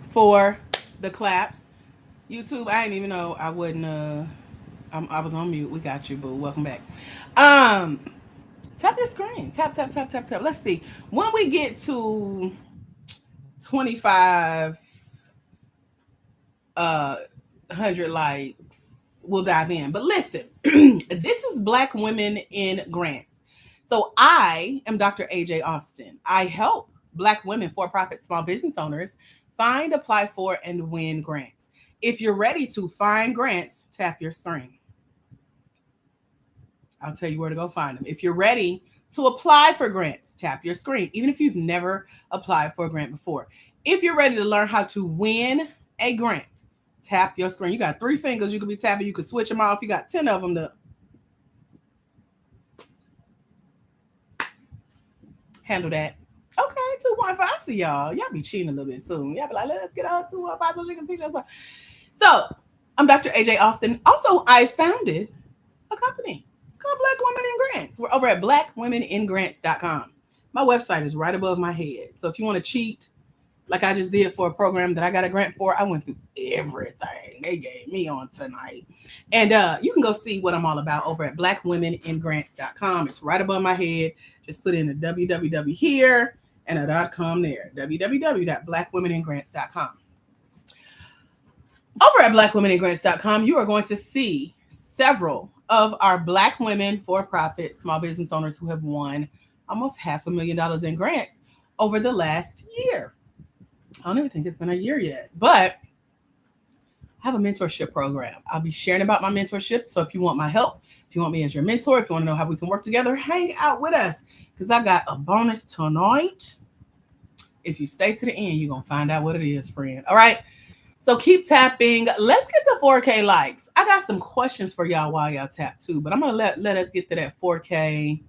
for the claps. YouTube, I didn't even know I wouldn't. I was on mute. We got you, boo. Welcome back. Um, Tap your screen. Tap, tap, tap, tap, tap. Let's see. When we get to 25 uh 100 likes, we'll dive in. But listen, this is Black Women in Grants. So I am Dr. AJ Austin. I help Black women, for-profit small business owners find, apply for, and win grants. If you're ready to find grants, tap your screen. I'll tell you where to go find them. If you're ready to apply for grants, tap your screen, even if you've never applied for a grant before. If you're ready to learn how to win a grant, tap your screen. You got 3 fingers you could be tapping. You could switch them off. You got 10 of them to handle that. Okay, 2.5. I see y'all. Y'all be cheating a little bit too. Y'all be like, let's get on 2.5 so she can teach us. So I'm Dr. AJ Austin. Also, I founded a company. It's called Black Women in Grants. We're over at blackwomeningrants.com. My website is right above my head. So if you want to cheat, like I just did for a program that I got a grant for, I went through everything they gave me on tonight. And you can go see what I'm all about over at blackwomeningrants.com. It's right above my head. Just put in a www here and a .com there. www.blackwomeningrants.com. Over at blackwomeningrants.com, you are going to see several of our Black women for-profit small business owners who have won almost $500,000 in grants over the last year. I don't even think it's been a year yet, but I have a mentorship program. I'll be sharing about my mentorship. So if you want my help, if you want me as your mentor, if you want to know how we can work together, hang out with us because I got a bonus tonight. If you stay to the end, you're going to find out what it is, friend. All right. So keep tapping. Let's get to 4K likes. I got some questions for y'all while y'all tap too, but I'm going to let us get to that 4K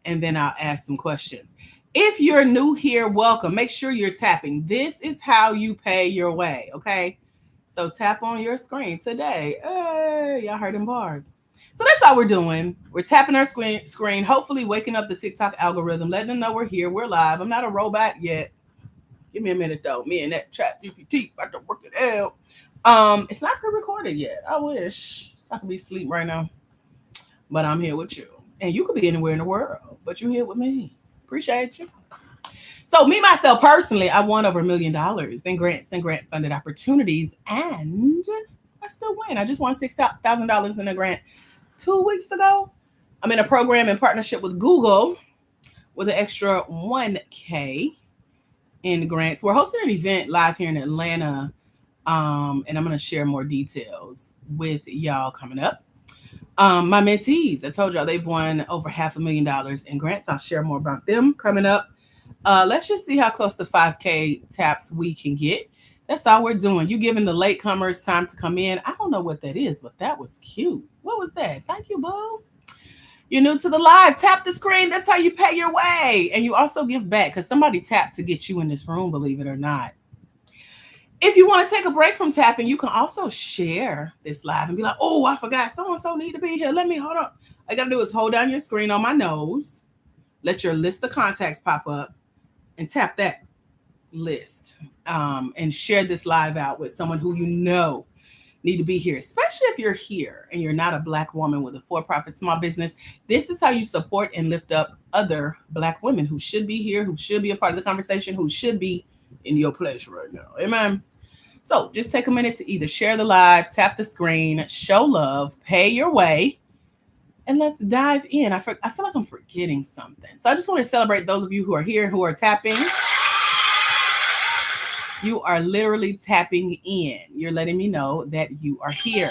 and then I'll ask some questions. If you're new here, welcome. Make sure you're tapping. This is how you pay your way, okay? So tap on your screen today. Hey, y'all heard them bars. So that's all we're doing. We're tapping our screen, hopefully waking up the TikTok algorithm, letting them know we're here, we're live. I'm not a robot yet. Give me a minute though. Me and that chat GPT about to work it out. It's not pre-recorded yet. I wish I could be asleep right now. But I'm here with you. And you could be anywhere in the world, but you're here with me. Appreciate you. So me, myself, personally, I won over $1 million in grants and grant funded opportunities. And I still win. I just won $6,000 in a grant 2 weeks ago. I'm in a program in partnership with Google with an extra 1K in grants. We're hosting an event live here in Atlanta. And I'm going to share more details with y'all coming up. My mentees, I told y'all they've won over $500,000 in grants. I'll share more about them coming up. Let's just see how close to 5K taps we can get. That's all we're doing. You giving the latecomers time to come in. I don't know what that is, but that was cute. What was that? Thank you, boo. You're new to the live. Tap the screen. That's how you pay your way. And you also give back because somebody tapped to get you in this room, believe it or not. If you want to take a break from tapping, you can also share this live and be like, oh, I forgot. So-and-so need to be here. Let me hold up. All you got to do is hold down your screen on my nose. Let your list of contacts pop up and tap that list and share this live out with someone who you know need to be here, especially if you're here and you're not a Black woman with a for-profit small business. This is how you support and lift up other Black women who should be here, who should be a part of the conversation, who should be in your place right now. Amen. So just take a minute to either share the live, tap the screen, show love, pay your way, and let's dive in. I feel like I'm forgetting something. So I just want to celebrate those of you who are here, who are tapping. You are literally tapping in. You're letting me know that you are here.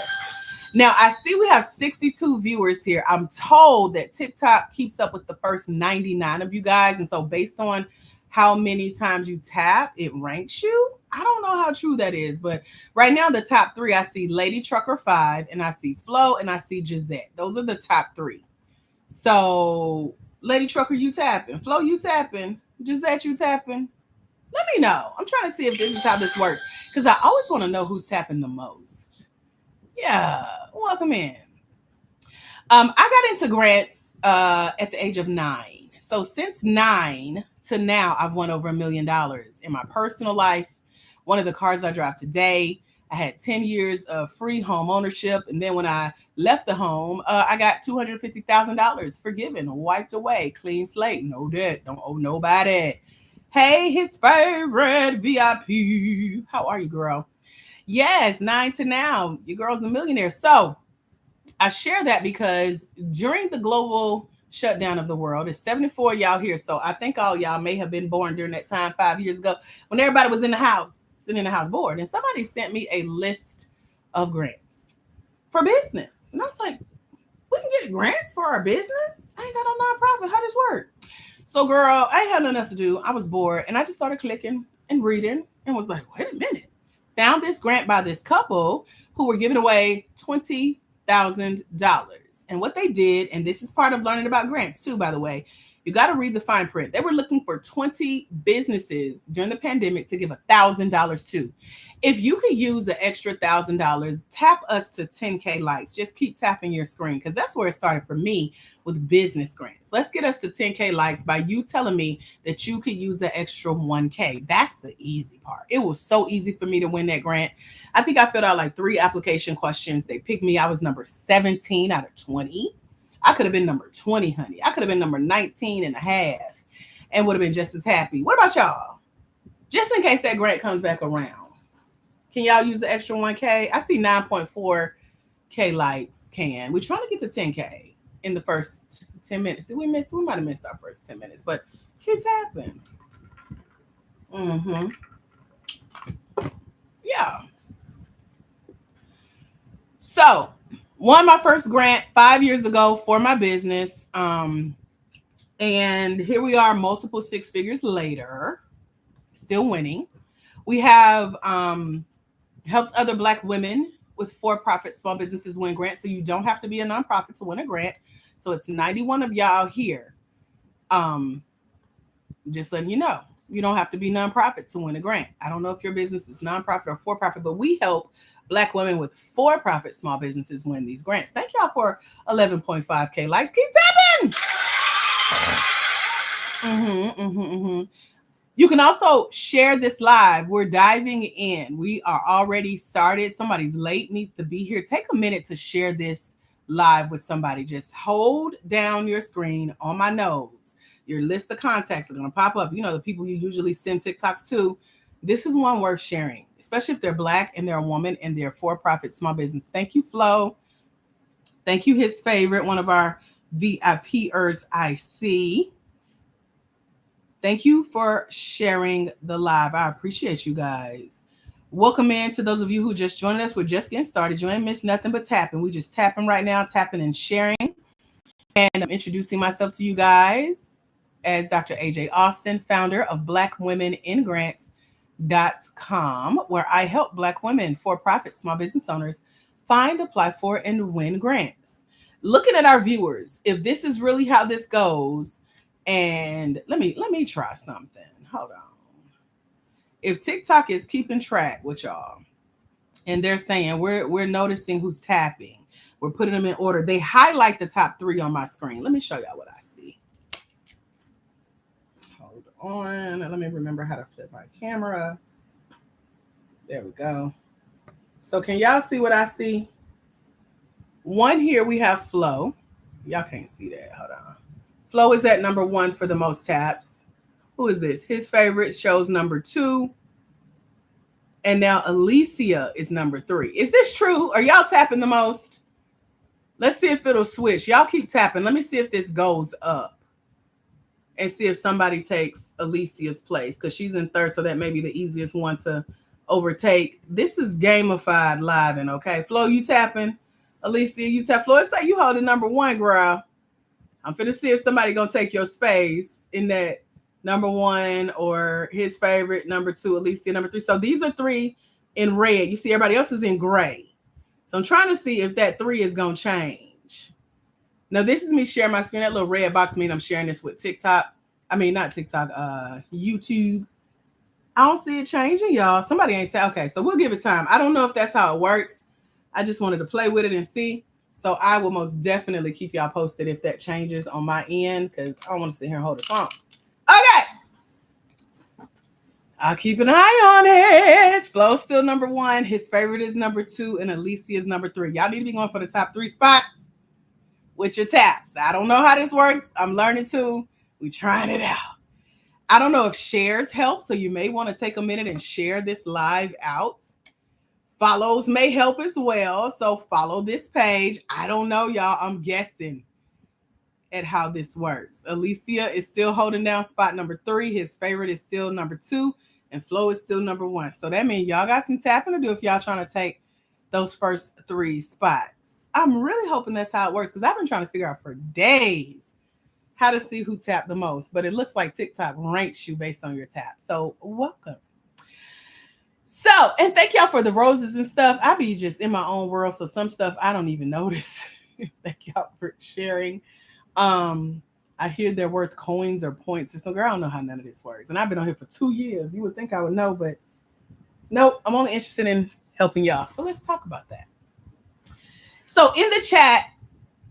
Now, I see we have 62 viewers here. I'm told that TikTok keeps up with the first 99 of you guys. And so based on how many times you tap, it ranks you. I don't know how true that is, but right now the top 3, I see Lady Trucker 5, and I see Flo, and I see Gisette. Those are the top 3. So Lady Trucker, you tapping. Flo, you tapping. Gisette, you tapping. Let me know. I'm trying to see if this is how this works because I always want to know who's tapping the most. Yeah, welcome in. I got into grants at the age of 9. So since 9 to now, I've won over $1 million in my personal life. one of the cars I drive today. I had 10 years of free home ownership. And then when I left the home, I got $250,000 forgiven, wiped away, clean slate, no debt, don't owe nobody. Hey, his favorite VIP. How are you, girl? Yes, 9 to now. Your girl's a millionaire. So I share that because during the global shutdown of the world, there's 74 y'all here. So I think all y'all may have been born during that time 5 years ago when everybody was in the house, sitting in the house bored. And somebody sent me a list of grants for business. And I was like, we can get grants for our business? I ain't got no nonprofit. How does this work? So, girl, I ain't had nothing else to do. I was bored and I just started clicking and reading and was like, wait a minute. Found this grant by this couple who were giving away $20,000. And what they did, and this is part of learning about grants too, by the way, you got to read the fine print. They were looking for 20 businesses during the pandemic to give $1,000 to. If you could use an extra $1,000, tap us to 10K likes. Just keep tapping your screen because that's where it started for me with business grants. Let's get us to 10K likes by you telling me that you could use an extra 1K. That's the easy part. It was so easy for me to win that grant. I think I filled out like 3 application questions. They picked me. I was number 17 out of 20. I could have been number 20, honey. I could have been number 19 and a half and would have been just as happy. What about y'all? Just in case that grant comes back around. Can y'all use the extra 1K? I see 9.4K likes. We're trying to get to 10K in the first 10 minutes. Did we miss? We might have missed our first 10 minutes, but keep tapping. Yeah. So, won my first grant 5 years ago for my business. And here we are, multiple 6 figures later, still winning. We have helped other Black women with for-profit small businesses win grants. So you don't have to be a nonprofit to win a grant. So it's 91 of y'all here. Just letting you know, you don't have to be nonprofit to win a grant. I don't know if your business is nonprofit or for-profit, but we help Black women with for-profit small businesses win these grants. Thank y'all for 11.5K likes. Keep tapping. You can also share this live. We're diving in. We are already started. Somebody's late, needs to be here. Take a minute to share this live with somebody. Just hold down your screen on my nose. Your list of contacts are going to pop up. You know, the people you usually send TikToks to. This is one worth sharing, especially if they're Black and they're a woman and they're for-profit small business. Thank you, Flo. Thank you, his favorite, one of our VIPers I see. Thank you for sharing the live. I appreciate you guys. Welcome in to those of you who just joined us. We're just getting started. You ain't missed nothing but tapping. We just tapping right now, tapping and sharing. And I'm introducing myself to you guys as Dr. AJ Austin, founder of BlackWomenInGrants.com, where I help Black women, for-profit small business owners, find, apply for, and win grants. Looking at our viewers, if this is really how this goes, and let me try something. Hold on. If TikTok is keeping track with y'all, and they're saying we're noticing who's tapping, we're putting them in order. They highlight the top 3 on my screen. Let me show y'all what I see. Hold on. Let me remember how to flip my camera. There we go. So can y'all see what I see? One here we have Flo. Y'all can't see that. Hold on. Flo is at number 1 for the most taps. Who is this? His favorite shows number 2. And now Alicia is number 3. Is this true? Are y'all tapping the most? Let's see if it'll switch. Y'all keep tapping. Let me see if this goes up. And see if somebody takes Alicia's place. Because she's in 3rd, so that may be the easiest one to overtake. This is gamified living, okay? Flo, you tapping? Alicia, you tap. Flo, it's like you holding number 1, girl. I'm finna see if somebody gonna take your space in that number 1 or his favorite number 2, Alicia number 3. So these are 3 in red. You see everybody else is in gray. So I'm trying to see if that 3 is gonna change. Now this is me sharing my screen. That little red box means I'm sharing this with TikTok. I mean, not TikTok, YouTube. I don't see it changing, y'all. Somebody ain't okay, so we'll give it time. I don't know if that's how it works. I just wanted to play with it and see. So I will most definitely keep y'all posted if that changes on my end because I don't want to sit here and hold the phone. Okay. I'll keep an eye on it. Flo's still number one. His favorite is number two, and Alicia is number three. Y'all need to be going for the top three spots with your taps. I don't know how this works. I'm learning too. We trying it out. I don't know if shares help, so you may want to take a minute and share this live out. Follows may help as well, so follow this page. I don't know, y'all. I'm guessing at how this works. Alicia is still holding down spot number three. His favorite is still number two, and Flo is still number one. So that means y'all got some tapping to do if y'all trying to take those first three spots. I'm really hoping that's how it works because I've been trying to figure out for days how to see who tapped the most. But it looks like TikTok ranks you based on your tap. So welcome. So, and thank y'all for the roses and stuff. I be just in my own world, so some stuff I don't even notice. Thank y'all for sharing. I hear they're worth coins or points or something. I don't know how none of this works. And I've been on here for 2 years. You would think I would know, but nope, I'm only interested in helping y'all. So let's talk about that. So in the chat,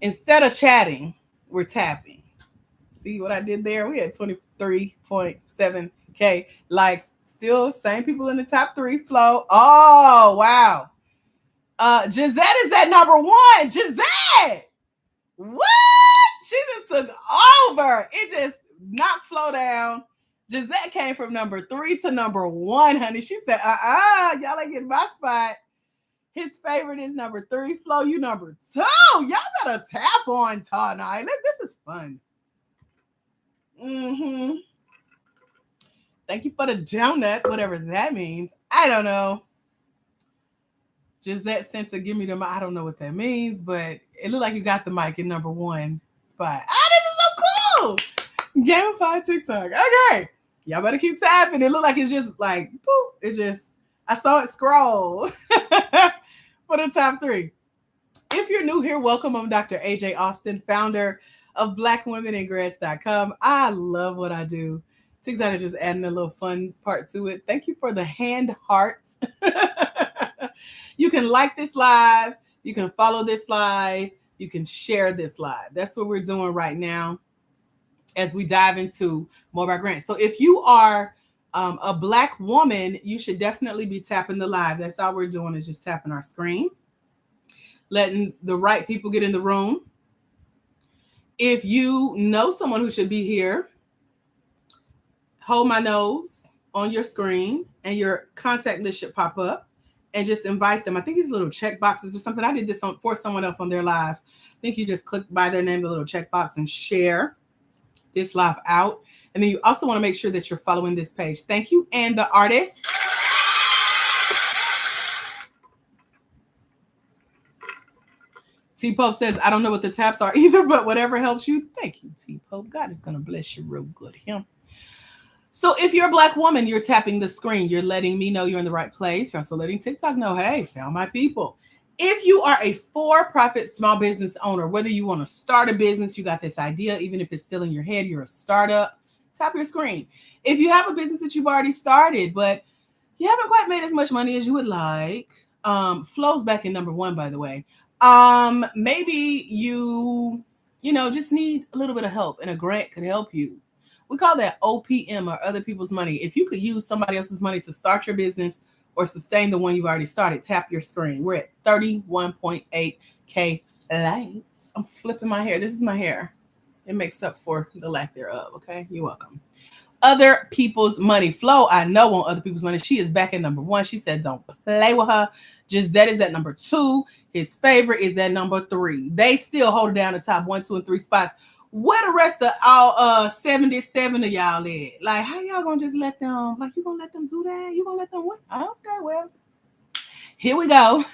instead of chatting, we're tapping. See what I did there? We had 23.7K likes. Still same people in the top three. Flo. Oh, wow. Gisette is at number one. Gisette. What? She just took over. It just knocked Flo down. Gisette came from number three to number one, honey. She said, y'all ain't getting my spot. His favorite is number three. Flo, you number two. Y'all better tap on tonight. This is fun. Thank you for the donut, whatever that means. I don't know. Gisette sent to give me the mic. I don't know what that means, but it looked like you got the mic in number one spot. This is so cool. Gamified TikTok. Okay. Y'all better keep tapping. It looked like it's just like, boop. It's just, I saw it scroll for the top three. If you're new here, welcome. I'm Dr. AJ Austin, founder of BlackWomenInGrads.com. I love what I do. TikTok is just adding a little fun part to it. Thank you for the hand hearts. You can like this live. You can follow this live. You can share this live. That's what we're doing right now as we dive into more of our grants. So if you are a Black woman, you should definitely be tapping the live. That's all we're doing is just tapping our screen, letting the right people get in the room. If you know someone who should be here, hold my nose on your screen and your contact list should pop up and just invite them. I think these little check boxes or something. I did this for someone else on their live. I think you just click by their name, the little check box, and share this live out. And then you also want to make sure that you're following this page. Thank you. And the artist. T-Pope says, I don't know what the taps are either, but whatever helps you. Thank you, T-Pope. God is going to bless you real good. Him. So if you're a Black woman, you're tapping the screen. You're letting me know you're in the right place. You're also letting TikTok know, hey, found my people. If you are a for-profit small business owner, whether you want to start a business, you got this idea, even if it's still in your head, you're a startup, tap your screen. If you have a business that you've already started, but you haven't quite made as much money as you would like, Flo's back in number one, by the way. Maybe you just need a little bit of help and a grant could help you. We call that OPM, or other people's money. If you could use somebody else's money to start your business or sustain the one you've already started, tap your screen. We're at 31.8K likes. I'm flipping my hair. This is my hair. It makes up for the lack thereof. Okay, you're welcome. Other people's money. Flo, I know on other people's money. She is back at number one. She said, don't play with her. Gisette is at number two. His favorite is at number three. They still hold down the top 1, 2, and 3 spots. Where the rest of all 77 of y'all at? Like, how y'all gonna just let them, like, you gonna let them do that? You gonna let them win? Okay, well, here we go.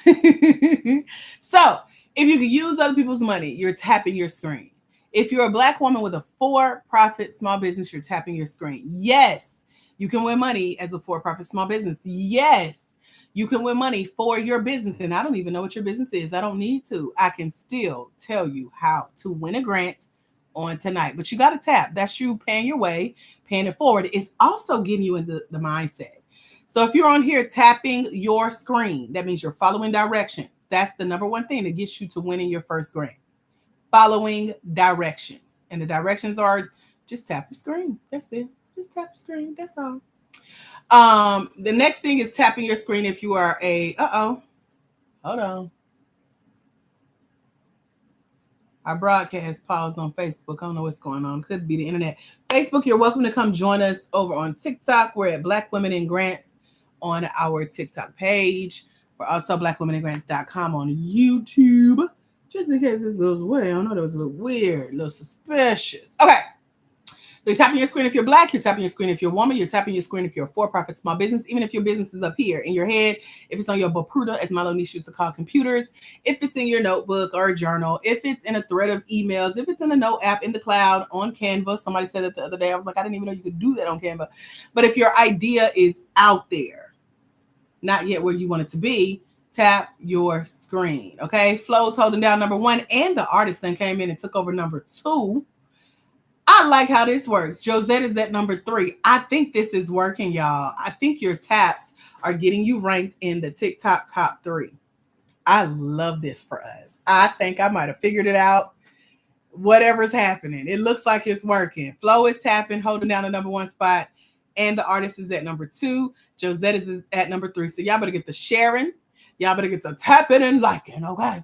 So, if you can use other people's money, you're tapping your screen. If you're a Black woman with a for-profit small business, you're tapping your screen. Yes, you can win money as a for-profit small business. Yes, you can win money for your business. And I don't even know what your business is. I don't need to. I can still tell you how to win a grant on tonight. But you got to tap. That's you paying your way, paying it forward. It's also getting you into the mindset. So if you're on here tapping your screen, that means you're following directions. That's the number one thing that gets you to winning your first grant. Following directions. And the directions are just tap your screen. That's it. Just tap your screen. That's all. The next thing is tapping your screen if you are hold on. Our broadcast paused on Facebook. I don't know what's going on. Could be the internet. Facebook, you're welcome to come join us over on TikTok. We're at Black Women in Grants on our TikTok page. We're also blackwomenandgrants.com on YouTube. Just in case this goes away. I know that was a little weird, a little suspicious. Okay. So you're tapping your screen if you're Black, you're tapping your screen if you're a woman, you're tapping your screen if you're a for-profit small business, even if your business is up here in your head, if it's on your Bapruda, as Milo Niche used to call computers, if it's in your notebook or a journal, if it's in a thread of emails, if it's in a note app in the cloud, on Canva. Somebody said that the other day. I was like, I didn't even know you could do that on Canva. But if your idea is out there, not yet where you want it to be, tap your screen, okay? Flo's holding down number 1, and the artist then came in and took over number 2. I like how this works. Josette is at number 3. I think this is working, y'all. I think your taps are getting you ranked in the TikTok top 3. I love this for us. I think I might have figured it out. Whatever's happening, it looks like it's working. Flo is tapping, holding down the number 1 spot, and the artist is at number 2. Josette is at number 3. So y'all better get the sharing. Y'all better get the tapping and liking, okay?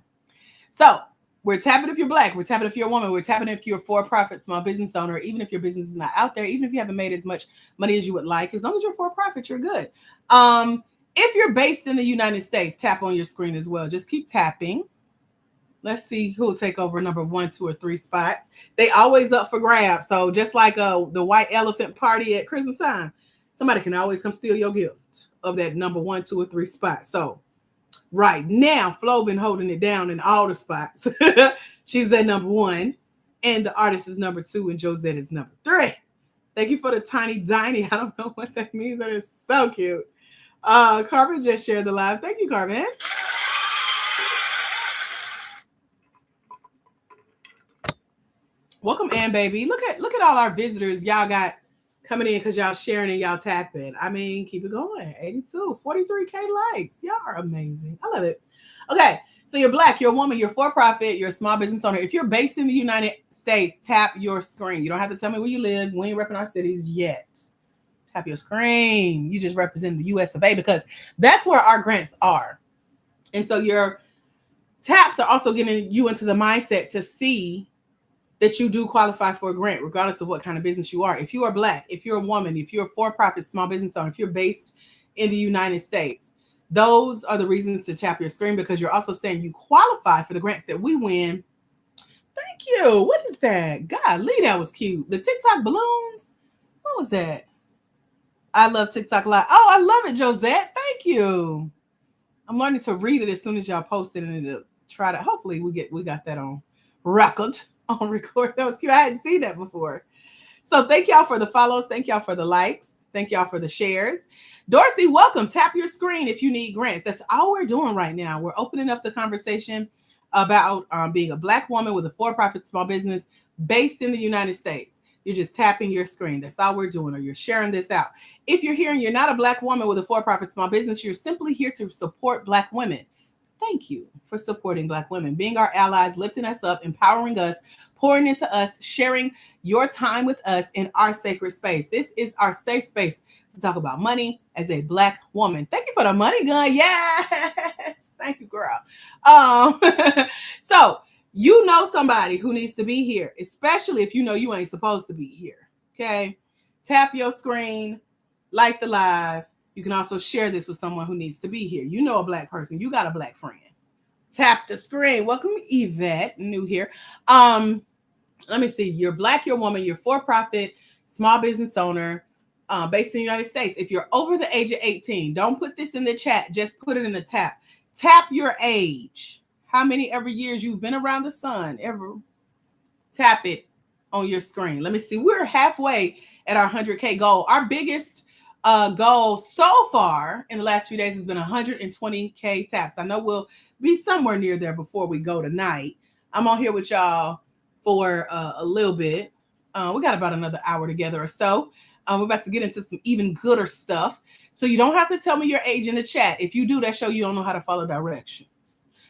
So we're tapping if you're Black. We're tapping if you're a woman. We're tapping if you're a for-profit small business owner, even if your business is not out there, even if you haven't made as much money as you would like. As long as you're for-profit, you're good. If you're based in the United States, tap on your screen as well. Just keep tapping. Let's see who will take over number 1, 2, or 3 spots. They always up for grabs. So just like the white elephant party at Christmas time, somebody can always come steal your gift of that number 1, 2, or 3 spot. So right now, Flo been holding it down in all the spots. She's at number 1, and the artist is number 2, and Josette is number 3. Thank you for the tiny diny. I don't know what that means. That is so cute. Carmen just shared the live. Thank you, Carmen. Welcome, Ann Baby. Look at all our visitors y'all got coming in because y'all sharing and y'all tapping. I mean, keep it going. 82, 43K likes. Y'all are amazing. I love it. Okay, so you're Black, you're a woman, you're for-profit, you're a small business owner. If you're based in the United States, tap your screen. You don't have to tell me where you live. We ain't repping our cities yet. Tap your screen. You just represent the US of A because that's where our grants are. And so your taps are also getting you into the mindset to see that you do qualify for a grant, regardless of what kind of business you are. If you are Black, if you're a woman, if you're a for-profit small business owner, if you're based in the United States, those are the reasons to tap your screen because you're also saying you qualify for the grants that we win. Thank you. What is that? Golly, that was cute. The TikTok balloons. What was that? I love TikTok Live. Oh, I love it, Josette. Thank you. I'm learning to read it as soon as y'all post it and it'll try to. Hopefully, we got that on record. On record. That was cute. I hadn't seen that before. So thank y'all for the follows. Thank y'all for the likes. Thank y'all for the shares. Dorothy, welcome. Tap your screen if you need grants. That's all we're doing right now. We're opening up the conversation about being a Black woman with a for-profit small business based in the United States. You're just tapping your screen. That's all we're doing, or you're sharing this out. If you're here and you're not a Black woman with a for-profit small business, you're simply here to support Black women. Thank you for supporting Black women, being our allies, lifting us up, empowering us, pouring into us, sharing your time with us in our sacred space. This is our safe space to talk about money as a Black woman. Thank you for the money gun. Yes. Thank you, girl. So you know somebody who needs to be here, especially if you know you ain't supposed to be here. Okay. Tap your screen, like the live. You can also share this with someone who needs to be here. You know a Black person. You got a Black friend. Tap the screen. Welcome, Yvette. New here. Let me see. You're Black, you're a woman, you're for-profit, small business owner, based in the United States. If you're over the age of 18, don't put this in the chat. Just put it in the tap. Tap your age. How many ever years you've been around the sun. Ever tap it on your screen. Let me see. We're halfway at our 100K goal. Our biggest goal so far in the last few days has been 120K taps. I know we'll be somewhere near there before we go tonight. I'm on here with y'all for a little bit. We got about another hour together or so. We're about to get into some even gooder stuff. So you don't have to tell me your age in the chat. If you do, that show you don't know how to follow directions.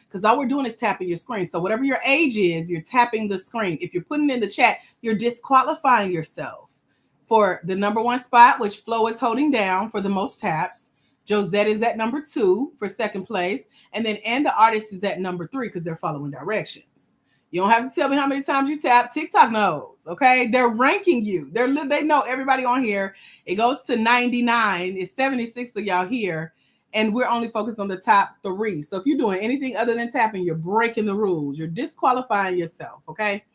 Because all we're doing is tapping your screen. So whatever your age is, you're tapping the screen. If you're putting it in the chat, you're disqualifying yourself for the number one spot, which Flo is holding down for the most taps. Josette is at number 2 for second place. And the artist is at number 3 because they're following directions. You don't have to tell me how many times you tap. TikTok knows, okay? They're ranking you. They know everybody on here. It goes to 99. It's 76 of y'all here. And we're only focused on the top 3. So if you're doing anything other than tapping, you're breaking the rules. You're disqualifying yourself, okay?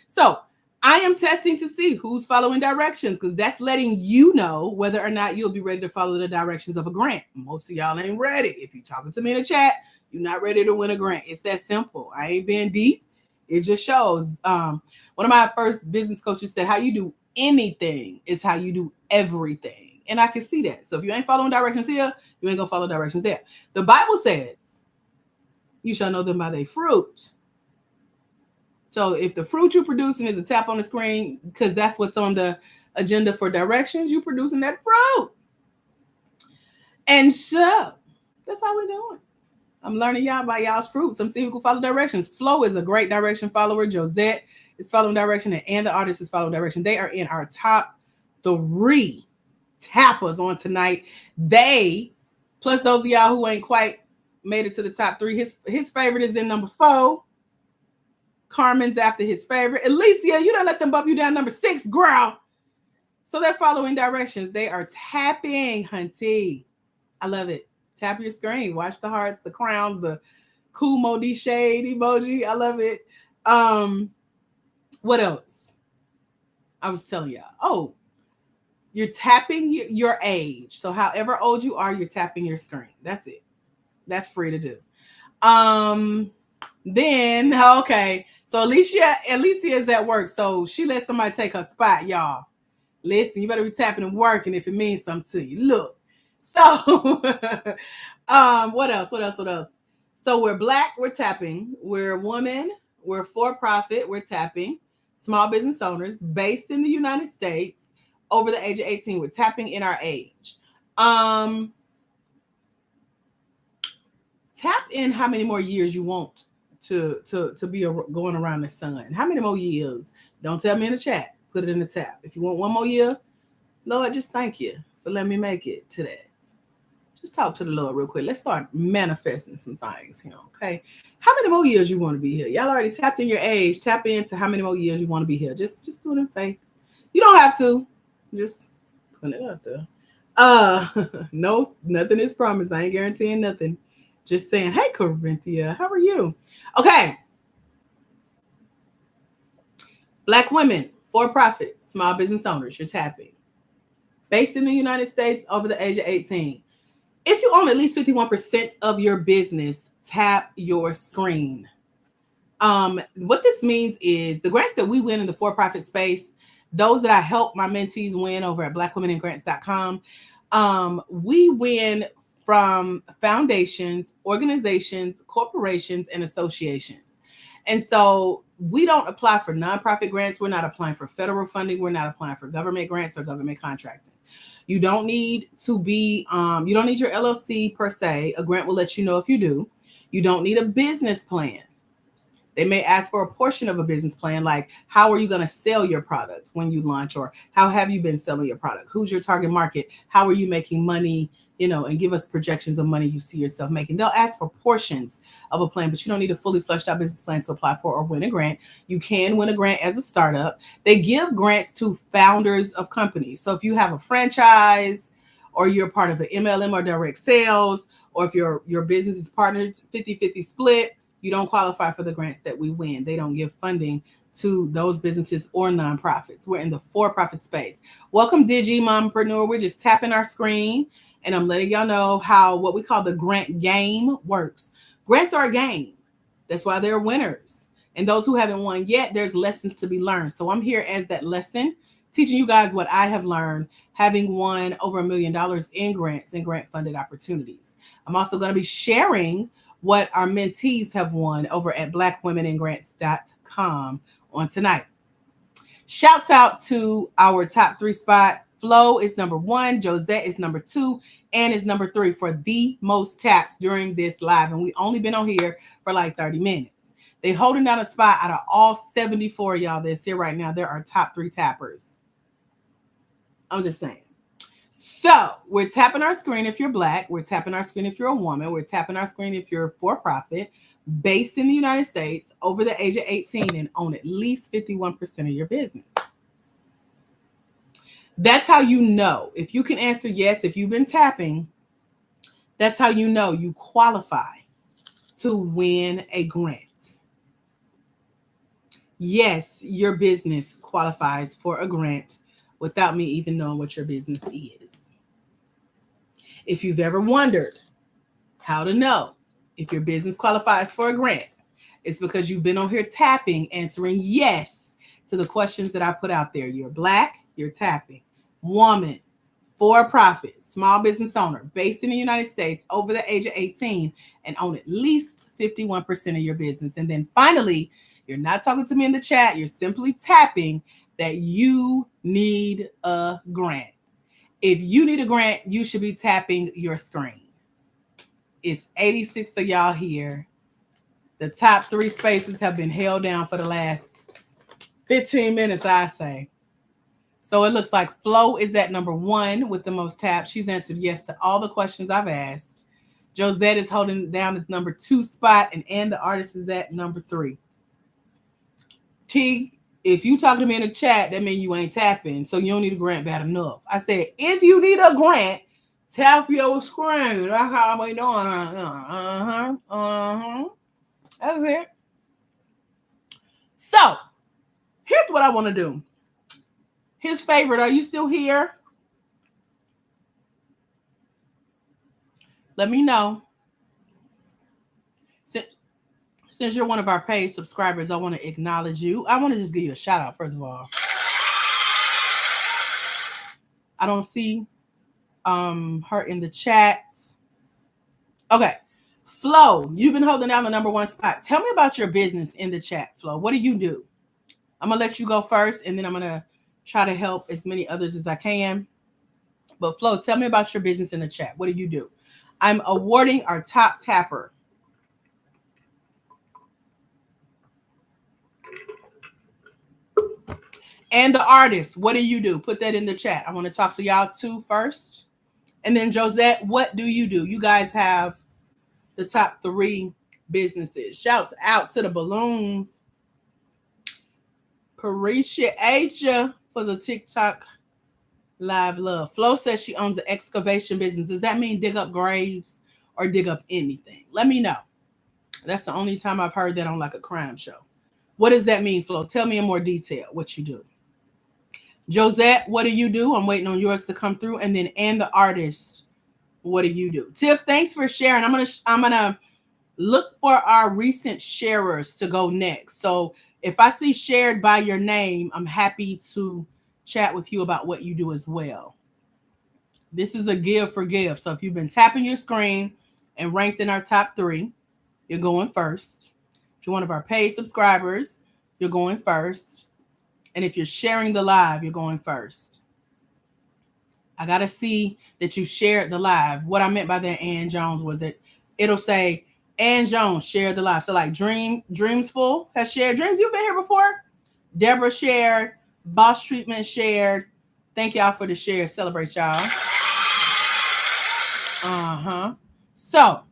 So I am testing to see who's following directions because that's letting you know whether or not you'll be ready to follow the directions of a grant. Most of y'all ain't ready. If you're talking to me in the chat, you're not ready to win a grant. It's that simple. I ain't being deep. It just shows. One of my first business coaches said, how you do anything is how you do everything. And I can see that. So if you ain't following directions here, you ain't going to follow directions there. The Bible says, you shall know them by their fruit. So if the fruit you're producing is a tap on the screen, because that's what's on the agenda for directions, you're producing that fruit. And so that's how we're doing. I'm learning y'all by y'all's fruits. I'm seeing who can follow directions. Flo is a great direction follower. Josette is following direction, and the artist is following direction. They are in our top 3 tappers on tonight. They, plus those of y'all who ain't quite made it to the top 3, his favorite is in number 4. Carmen's after his favorite. Alicia, you don't let them bump you down number 6, girl. So they're following directions. They are tapping, hunty. I love it. Tap your screen. Watch the hearts, the crowns, the cool Modi shade emoji. I love it. What else? I was telling y'all. Oh, you're tapping your age. So however old you are, you're tapping your screen. That's it. That's free to do. Then, okay. So Alicia is at work. So she let somebody take her spot, y'all. Listen, you better be tapping and working if it means something to you. Look. So, what else? So we're Black, we're tapping. We're women, we're for-profit, we're tapping. Small business owners based in the United States over the age of 18. We're tapping in our age. Tap in how many more years you want to be going around the sun. How many more years? Don't tell me in the chat. Put it in the tap. If you want one more year, Lord, just thank you for letting me make it to that. Just talk to the Lord real quick. Let's start manifesting some things here, okay? How many more years you want to be here? Y'all already tapped in your age. Tap into how many more years you want to be here. Just do it in faith. You don't have to. Just put it out there. No, nothing is promised. I ain't guaranteeing nothing. Just saying, hey, Corinthia, how are you? Okay. Black women, for-profit, small business owners, you're tapping. Based in the United States, over the age of 18. If you own at least 51% of your business, tap your screen. What this means is the grants that we win in the for-profit space, those that I help my mentees win over at blackwomenandgrants.com, we win from foundations, organizations, corporations, and associations. And so we don't apply for nonprofit grants. We're not applying for federal funding. We're not applying for government grants or government contracting. You don't need to be, you don't need your LLC per se. A grant will let you know if you do. You don't need a business plan. They may ask for a portion of a business plan, like how are you going to sell your product when you launch, or how have you been selling your product? Who's your target market? How are you making money? And give us projections of money you see yourself making. They'll ask for portions of a plan, but you don't need a fully fleshed out business plan to apply for or win a grant. You can win a grant as a startup. They give grants to founders of companies. So if you have a franchise, or you're part of an MLM or direct sales, or if your business is partnered 50-50 split, you don't qualify for the grants that we win. They don't give funding to those businesses or nonprofits. We're in the for-profit space. Welcome, Digi Mompreneur. We're just tapping our screen, and I'm letting y'all know how what we call the grant game works. Grants are a game. That's why they're winners. And those who haven't won yet, there's lessons to be learned. So I'm here as that lesson, teaching you guys what I have learned, having won over $1 million in grants and grant-funded opportunities. I'm also going to be sharing what our mentees have won over at blackwomenandgrants.com on tonight. Shouts out to our top 3 spot. Flo is number 1, Josette is number 2, and is number 3 for the most taps during this live. And we only been on here for like 30 minutes. They holding down a spot out of all 74 y'all that's here right now. There are top 3 tappers. I'm just saying. So we're tapping our screen if you're Black. We're tapping our screen if you're a woman. We're tapping our screen if you're for profit, based in the United States, over the age of 18, and own at least 51% of your business. That's how you know. If you can answer yes, if you've been tapping, that's how you know you qualify to win a grant. Yes, your business qualifies for a grant without me even knowing what your business is. If you've ever wondered how to know if your business qualifies for a grant, it's because you've been on here tapping, answering yes to the questions that I put out there. You're Black, you're tapping. Woman, for profit, small business owner, based in the United States, over the age of 18, and own at least 51% of your business. And then finally, you're not talking to me in the chat. You're simply tapping that you need a grant. If you need a grant, you should be tapping your screen. It's 86 of y'all here. The top 3 spaces have been held down for the last 15 minutes, I say. So it looks like Flo is at number 1 with the most taps. She's answered yes to all the questions I've asked. Josette is holding down the number 2 spot, and the artist is at number 3. T, if you talking to me in the chat, that means you ain't tapping, so you don't need a grant bad enough. I said, if you need a grant, tap your screen. That's how we doing. That's it. So, here's what I want to do. His favorite, are you still here? Let me know. Since you're one of our paid subscribers, I want to acknowledge you. I want to just give you a shout out, first of all. I don't see her in the chats. Okay. Flo, you've been holding down the number 1 spot. Tell me about your business in the chat, Flo. What do you do? I'm going to let you go first, and then I'm going to try to help as many others as I can. But Flo, tell me about your business in the chat. What do you do? I'm awarding our top tapper. And the artist, what do you do? Put that in the chat. I want to talk to y'all too first. And then Josette, what do you do? You guys have the top 3 businesses. Shouts out to the balloons. Appreciate you for the TikTok live love. Flo says she owns an excavation business. Does that mean dig up graves or dig up anything? Let me know. That's the only time I've heard that on like a crime show. What does that mean, Flo? Tell me in more detail what you do. Josette, what do you do? I'm waiting on yours to come through. And then the artist, what do you do? Tiff, thanks for sharing. I'm gonna look for our recent sharers to go next. So if I see shared by your name, I'm happy to chat with you about what you do as well. This is a give for give. So if you've been tapping your screen and ranked in our top 3, you're going first. If you're one of our paid subscribers, you're going first. And if you're sharing the live, you're going first. I got to see that you shared the live. What I meant by that, Ann Jones, was that it'll say, Ann Jones shared the live. So like Dreamsful has shared. Dreams, you've been here before? Deborah shared. Boss Treatment shared. Thank y'all for the share. Celebrate y'all. So,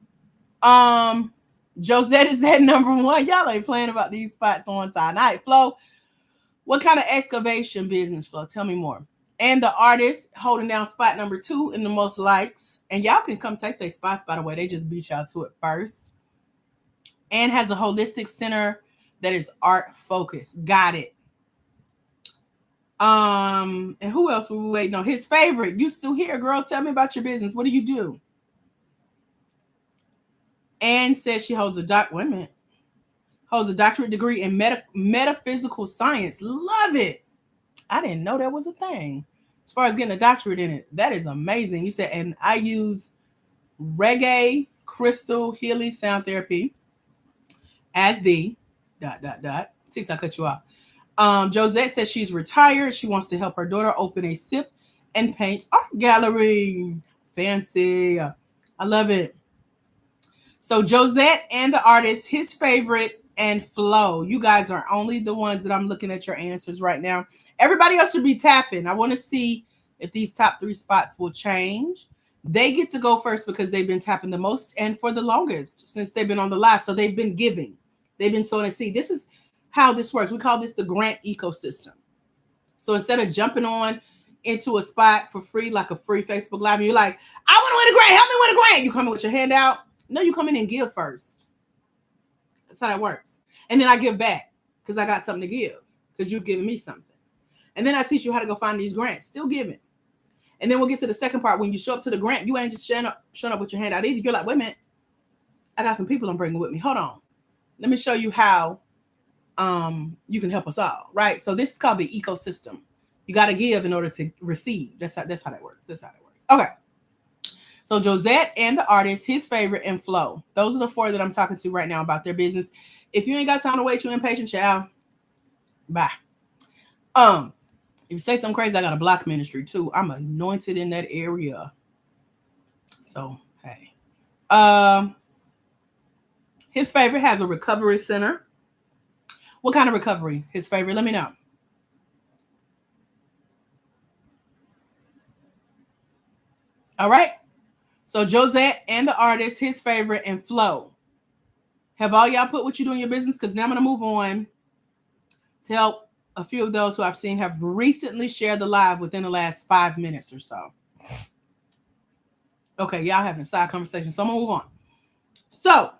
Josette is at number 1. Y'all ain't playing about these spots on time. All right, Flo. What kind of excavation business, Flo? Tell me more. And the artist holding down spot number 2 in the most likes. And y'all can come take their spots, by the way. They just beat y'all to it first. And has a holistic center that is art focused. Got it. And who else were we waiting on? His favorite. You still here, girl? Tell me about your business. What do you do? Anne says she holds a doctorate degree in metaphysical science. Love it. I didn't know that was a thing. As far as getting a doctorate in it, that is amazing. You said, and I use reggae, crystal, Healy sound therapy as the ... TikTok cut you off. Josette says she's retired. She wants to help her daughter open a sip and paint art gallery. Fancy. I love it. So Josette and the artist, his favorite, and Flo. You guys are only the ones that I'm looking at your answers right now. Everybody else should be tapping. I want to see if these top 3 spots will change. They get to go first because they've been tapping the most and for the longest since they've been on the live. So they've been giving, they've been sowing a seed. This is how this works. We call this the grant ecosystem. So instead of jumping on into a spot for free, like a free Facebook Live, and you're like, I want to win a grant, help me win a grant. You come in with your hand out. No, you come in and give first. That's how that works. And then I give back because I got something to give because you've given me something. And then I teach you how to go find these grants, still giving. And then we'll get to the second part. When you show up to the grant, you ain't just showing up with your hand out either. You're like, wait a minute, I got some people I'm bringing with me. Hold on. Let me show you how you can help us all, right? So this is called the ecosystem. You got to give in order to receive. That's how that works. Okay. So Josette and the artist, his favorite, and Flo. Those are the 4 that I'm talking to right now about their business. If you ain't got time to wait, you impatient, child. Bye. If you say something crazy, I got a block ministry too. I'm anointed in that area. So hey. His favorite has a recovery center. What kind of recovery? His favorite? Let me know. All right. So Josette and the artist, his favorite, and Flo. Have all y'all put what you do in your business? Because now I'm going to move on to help a few of those who I've seen have recently shared the live within the last 5 minutes or so. Okay, y'all having a side conversation. So I'm going to move on. So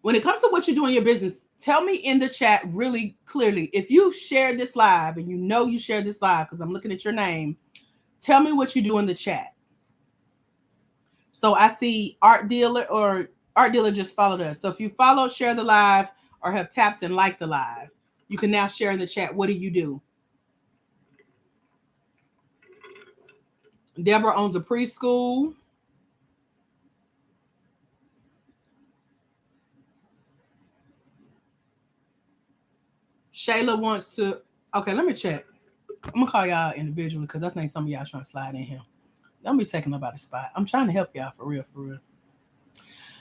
when it comes to what you do in your business, tell me in the chat really clearly. If you shared this live and you know you shared this live because I'm looking at your name, tell me what you do in the chat. So I see Art Dealer just followed us. So if you follow, share the live, or have tapped and liked the live, you can now share in the chat. What do you do? Deborah owns a preschool. Shayla wants to. Okay, let me check. I'm gonna call y'all individually because I think some of y'all trying to slide in here. Don't be taking nobody's spot. I'm trying to help y'all for real.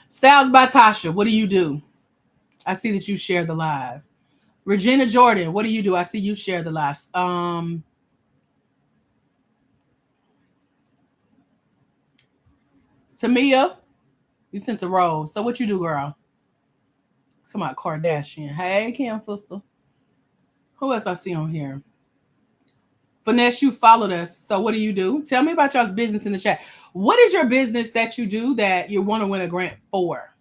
Styles by Tasha, what do you do? I see that you shared the live. Regina Jordan, what do you do? I see you share the live. Tamia, you sent the rose. So what you do, girl? Somebody Kardashian. Hey, Kim, sister. Who else I see on here? Finesse, you followed us. So what do you do? Tell me about y'all's business in the chat. What is your business that you do that you want to win a grant for?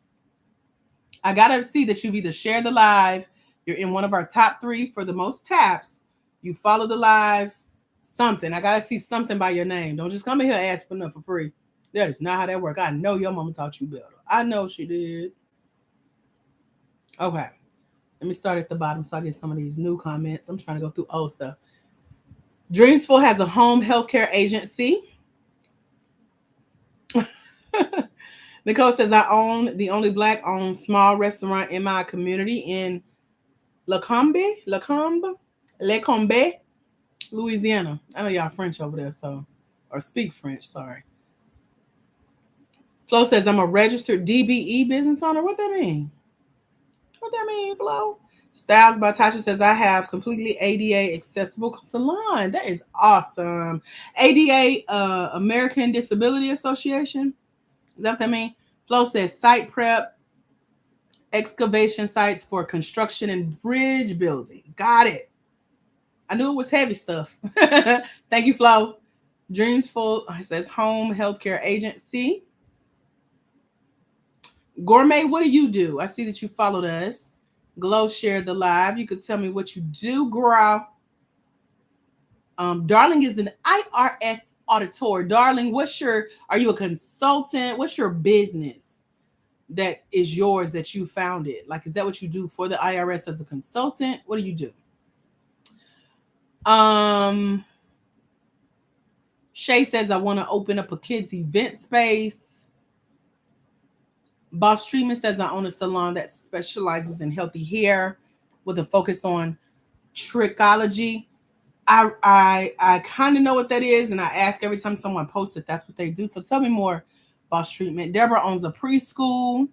I got to see that you've either shared the live, you're in one of our top 3 for the most taps, you follow the live, something. I got to see something by your name. Don't just come in here and ask for nothing for free. That is not how that works. I know your mama taught you better. I know she did. Okay. Let me start at the bottom so I get some of these new comments. I'm trying to go through old stuff. Dreamsful has a home healthcare agency. Nicole says, I own the only Black-owned small restaurant in my community in Lecombe, Louisiana. I know y'all French over there, so, or speak French, sorry. Flo says, I'm a registered DBE business owner. What that mean? Flo? Styles by Tasha says, I have completely ADA accessible salon. That is awesome. ADA, American Disability Association. Is that what that means? Flo says, site prep, excavation sites for construction and bridge building. Got it. I knew it was heavy stuff. Thank you, Flo. Dreamsful, it says home healthcare agency. Gourmet, what do you do? I see that you followed us. Glow shared the live. You could tell me what you do, girl. Darling is an IRS auditor. Darling, are you a consultant? What's your business that is yours that you founded? Like, is that what you do for the IRS as a consultant? What do you do? Shay says, I want to open up a kids event space. Boss Treatment says, I own a salon that specializes in healthy hair with a focus on trichology. I kind of know what that is, and I ask every time someone posts it, that's what they do. So tell me more, Boss Treatment. Deborah owns a preschool.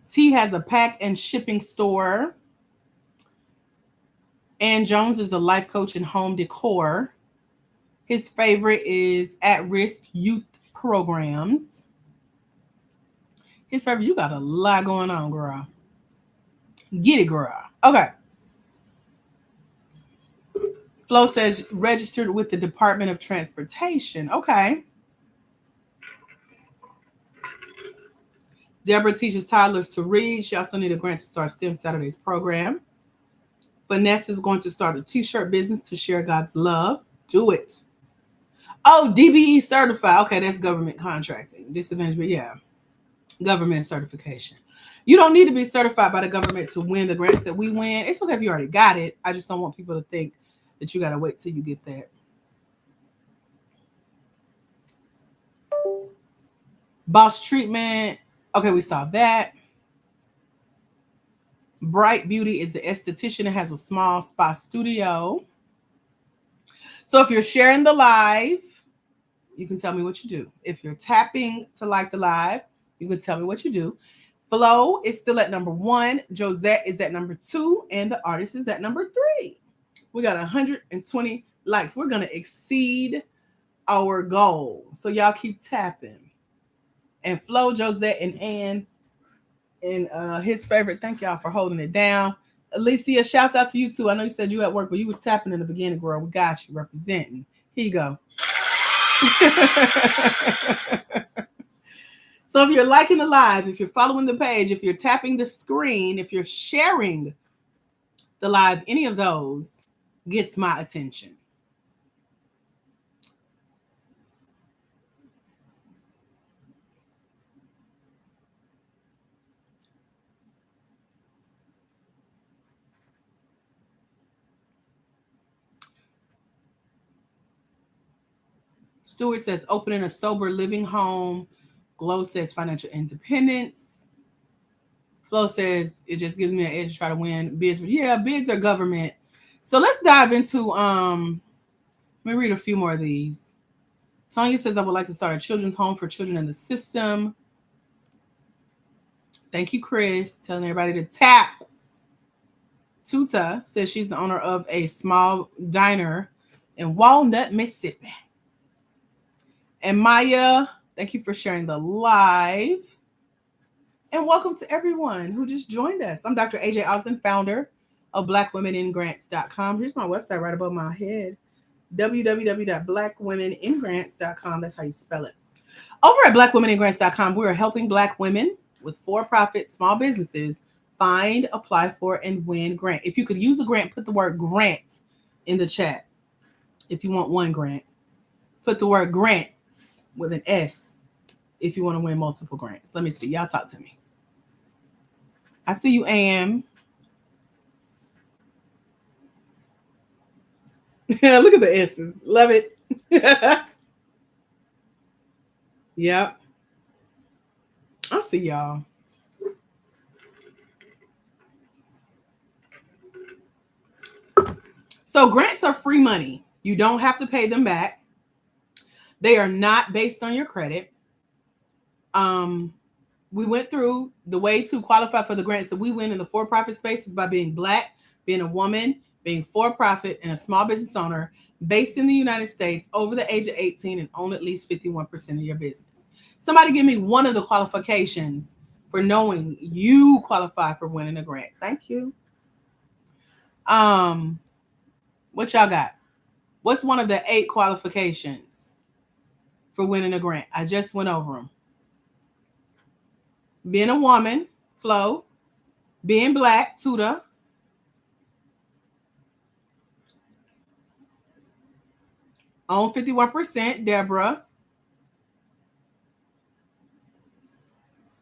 T has a pack and shipping store. Ann Jones is a life coach in home decor. His favorite is at-risk youth programs. His favorite, you got a lot going on, girl. Get it, girl. Okay. Flo says registered with the Department of Transportation. Okay. Deborah teaches toddlers to read. She also needs a grant to start STEM Saturdays program. Vanessa is going to start a t-shirt business to share God's love. Do it. Oh, DBE certified. Okay, that's government contracting. Disadvantage, but yeah, government certification. You don't need to be certified by the government to win the grants that we win. It's okay if you already got it. I just don't want people to think that you got to wait till you get that. Boss treatment. Okay, we saw that. Bright Beauty is the esthetician that has a small spa studio. So if you're sharing the live, you can tell me what you do. If you're tapping to like the live, you can tell me what you do. Flo is still at number 1. Josette is at number 2. And the artist is at number 3. We got 120 likes. We're going to exceed our goal. So y'all keep tapping. And Flo, Josette, and Ann, and his favorite, thank y'all for holding it down. Alicia, shouts out to you too. I know you said you at work, but you was tapping in the beginning, girl. We got you representing. Here you go. So if you're liking the live, if you're following the page, if you're tapping the screen, if you're sharing the live, any of those gets my attention. Stewart says opening a sober living home. Glow says financial independence. Flo says it just gives me an edge to try to win bids. Yeah, bids are government. So let's dive into let me read a few more of these. Tanya says I would like to start a children's home for children in the system. Thank you, Chris. Telling everybody to tap. Tuta says she's the owner of a small diner in Walnut, Mississippi. And Maya, thank you for sharing the live. And welcome to everyone who just joined us. I'm Dr. AJ Austin, founder of BlackWomenInGrants.com. Here's my website right above my head, www.blackwomeningrants.com. That's how you spell it. Over at BlackWomenInGrants.com, we are helping Black women with for-profit small businesses find, apply for, and win grant. If you could use a grant, put the word grant in the chat. If you want one grant, put the word grants with an S if you want to win multiple grants. Let me see. Y'all talk to me. I see you, Am. Look at the S's. Love it. Yep. I see y'all. So grants are free money. You don't have to pay them back. They are not based on your credit. We went through the way to qualify for the grants that we win in the for-profit space is by being Black, being a woman, being for-profit, and a small business owner based in the United States over the age of 18 and own at least 51% of your business. Somebody give me one of the qualifications for knowing you qualify for winning a grant. Thank you. What y'all got? What's one of the 8 qualifications for winning a grant? I just went over them. Being a woman, Flo. Being Black, Tuda. Own 51%, Deborah.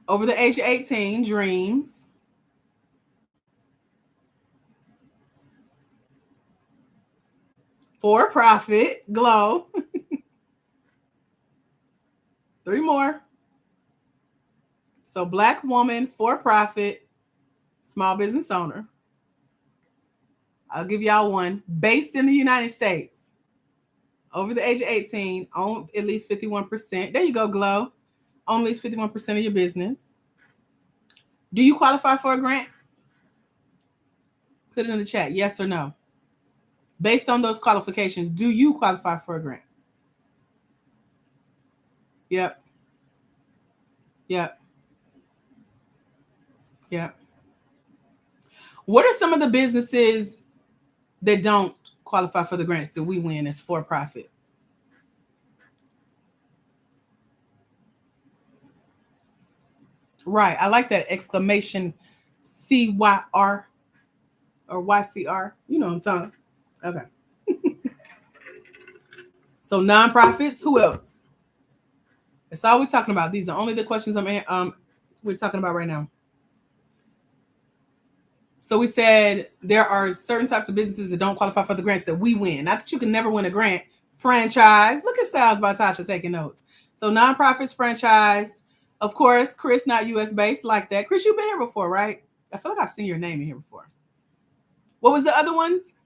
Over the age of 18, Dreams. For profit, Glow. 3 more. So Black woman, for profit, small business owner. I'll give y'all one. Based in the United States. Over the age of 18, own at least 51%. There you go, Glow. Own at least 51% of your business. Do you qualify for a grant? Put it in the chat, yes or no. Based on those qualifications, do you qualify for a grant? Yep. Yep. Yep. What are some of the businesses that don't qualify for the grants that we win as for profit? Right. I like that exclamation CYR or YCR. You know what I'm talking. Okay. So nonprofits, who else? That's all we're talking about. These are only the questions we're talking about right now. So we said there are certain types of businesses that don't qualify for the grants that we win. Not that you can never win a grant. Franchise. Look at Styles by Tasha taking notes. So nonprofits, franchise. Of course, Chris, not US based like that. Chris, you've been here before, right? I feel like I've seen your name in here before. What was the other ones?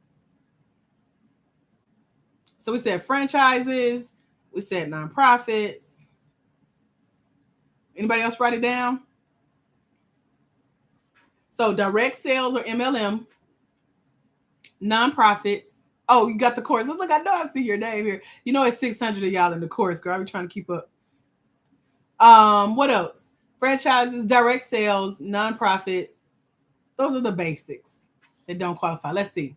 So we said franchises. We said nonprofits. Anybody else write it down? So direct sales or MLM, nonprofits. Oh, you got the course. I was like, I know I see your name here. You know, it's 600 of y'all in the course, girl. I be trying to keep up. What else? Franchises, direct sales, nonprofits. Those are the basics that don't qualify. Let's see.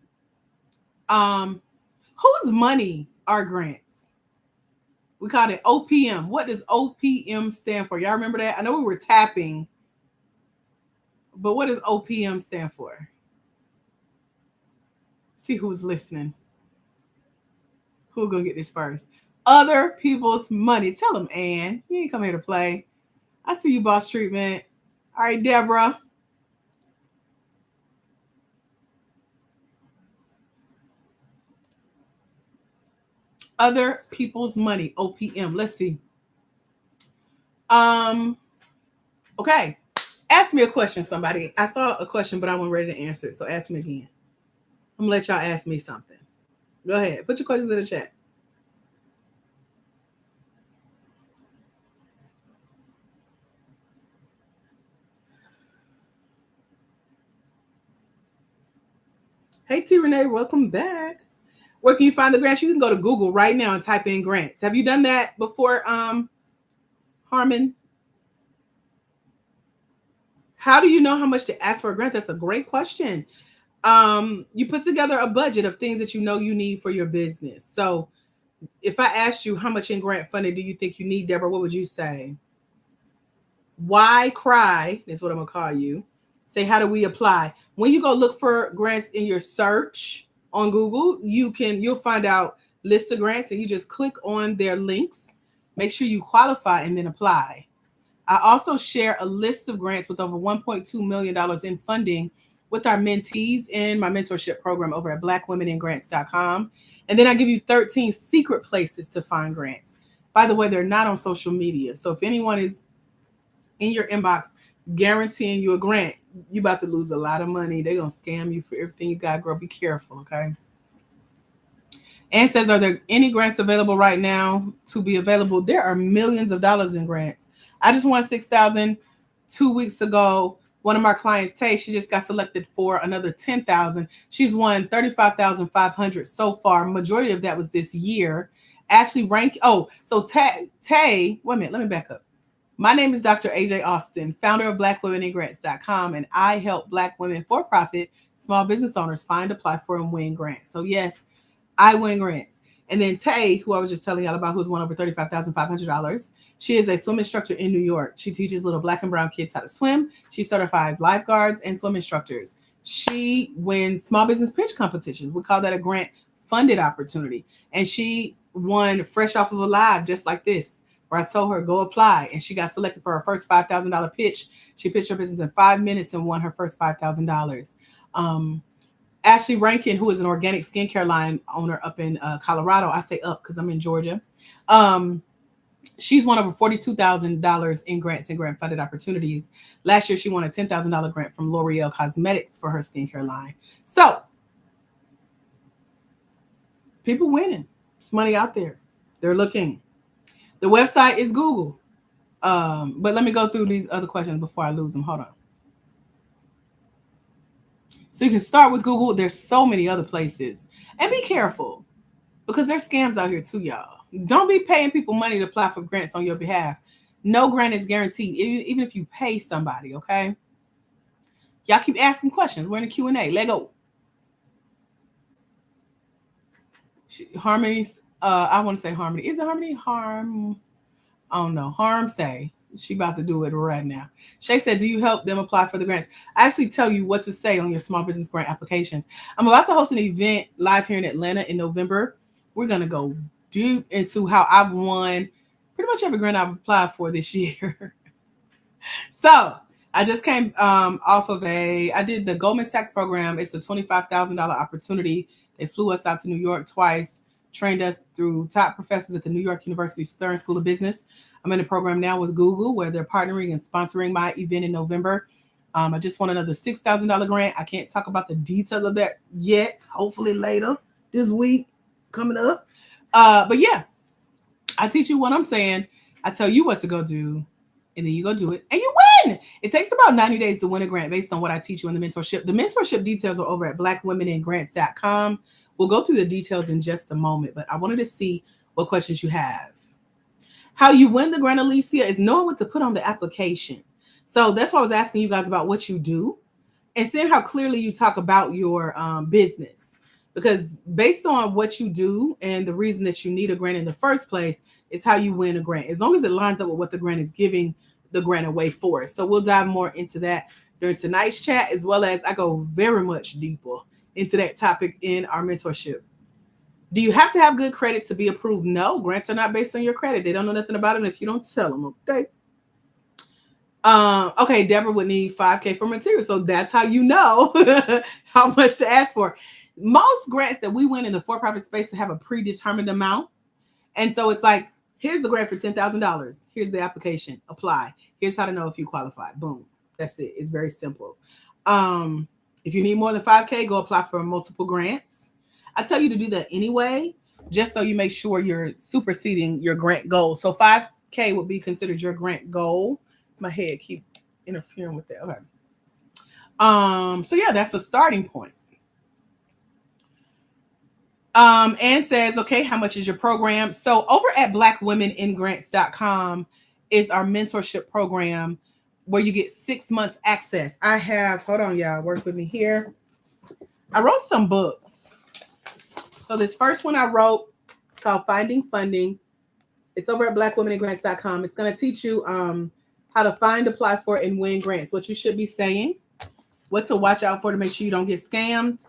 Whose money are grants? We call it OPM. What does OPM stand for? Y'all remember that? I know we were tapping, but what does OPM stand for? See who's listening. Who's gonna get this first? Other people's money. Tell them, Ann. You ain't come here to play. I see you, boss treatment. All right, Deborah. Other people's money. OPM. Let's see. Okay. Ask me a question, somebody. I saw a question, but I wasn't ready to answer it. So ask me again. I'm gonna let y'all ask me something. Go ahead. Put your questions in the chat. Hey T Renee, welcome back. Where can you find the grants? You can go to Google right now and type in grants. Have you done that before, Harmon? How do you know how much to ask for a grant? That's a great question. You put together a budget of things that you know you need for your business. So if I asked you how much in grant funding do you think you need, Deborah, what would you say? Why cry is what I'm gonna call you. Say, how do we apply? When you go look for grants in your search on Google, you'll find out lists of grants and you just click on their links. Make sure you qualify and then apply. I also share a list of grants with over $1.2 million in funding with our mentees in my mentorship program over at blackwomeningrants.com. And then I give you 13 secret places to find grants. By the way, they're not on social media. So if anyone is in your inbox guaranteeing you a grant, you about to lose a lot of money. They're going to scam you for everything you got, girl. Be careful, okay? Ann says, are there any grants available right now to be available? There are millions of dollars in grants. I just won $6,000 2 weeks ago. One of my clients, Tay, she just got selected for another $10,000. She's won $35,500 so far. Majority of that was this year. Ashley Rank. Oh, so Tay, wait a minute, let me back up. My name is Dr. AJ Austin, founder of blackwomeningrants.com, and I help Black women for-profit small business owners find, apply for, and win grants. So yes, I win grants. And then Tay, who I was just telling y'all about, who's won over $35,500. She is a swim instructor in New York. She teaches little Black and brown kids how to swim. She certifies lifeguards and swim instructors. She wins small business pitch competitions. We call that a grant funded opportunity. And she won fresh off of a live just like this, where I told her, go apply. And she got selected for her first $5,000 pitch. She pitched her business in 5 minutes and won her first $5,000. Ashley Rankin, who is an organic skincare line owner up in Colorado. I say up because I'm in Georgia. She's won over $42,000 in grants and grant funded opportunities. Last year, she won a $10,000 grant from L'Oreal Cosmetics for her skincare line. So people winning. There's money out there. They're looking. The website is Google. But let me go through these other questions before I lose them. Hold on. So you can start with Google. There's so many other places. And be careful because there's scams out here too, y'all. Don't be paying people money to apply for grants on your behalf. No grant is guaranteed, even if you pay somebody, okay? Y'all keep asking questions. We're in a Q&A. Let go. Harmony's, I want to say Harmony. Is it Harmony? I don't know. Harm say. She about to do it right now. Shay said, do you help them apply for the grants? I actually tell you what to say on your small business grant applications. I'm about to host an event live here in Atlanta in November. We're going to go deep into how I've won pretty much every grant I've applied for this year. So I just came off of I did the Goldman Sachs program. It's a $25,000 opportunity. They flew us out to New York twice, trained us through top professors at the New York University Stern School of Business. I'm in a program now with Google where they're partnering and sponsoring my event in November. I just won another $6,000 grant. I can't talk about the detail of that yet. Hopefully later this week coming up. But yeah, I teach you what I'm saying. I tell you what to go do, and then you go do it, and you win. It takes about 90 days to win a grant based on what I teach you in the mentorship. The mentorship details are over at blackwomenandgrants.com. We'll go through the details in just a moment, but I wanted to see what questions you have. How you win the grant, Alicia, is knowing what to put on the application. So that's why I was asking you guys about what you do and seeing how clearly you talk about your business. Because based on what you do and the reason that you need a grant in the first place is how you win a grant, as long as it lines up with what the grant is giving the grant away for. So we'll dive more into that during tonight's chat, as well as I go very much deeper into that topic in our mentorship. Do you have to have good credit to be approved? No, grants are not based on your credit. They don't know nothing about it if you don't tell them, okay? Okay, Deborah would need $5,000 for material. So that's how you know how much to ask for. Most grants that we win in the for-profit space have a predetermined amount. And so it's like, here's the grant for $10,000. Here's the application. Apply. Here's how to know if you qualify. Boom. That's it. It's very simple. If you need more than $5,000, go apply for multiple grants. I tell you to do that anyway, just so you make sure you're superseding your grant goal. So $5,000 would be considered your grant goal. My head keep interfering with that. Okay. So yeah, that's a starting point. Anne says, okay, how much is your program? So over at blackwomenandgrants.com is our mentorship program where you get 6 months access. I have, hold on, y'all, work with me here. I wrote some books. So this first one I wrote called Finding Funding. It's over at blackwomenandgrants.com. It's going to teach you how to find, apply for, and win grants, what you should be saying, what to watch out for to make sure you don't get scammed,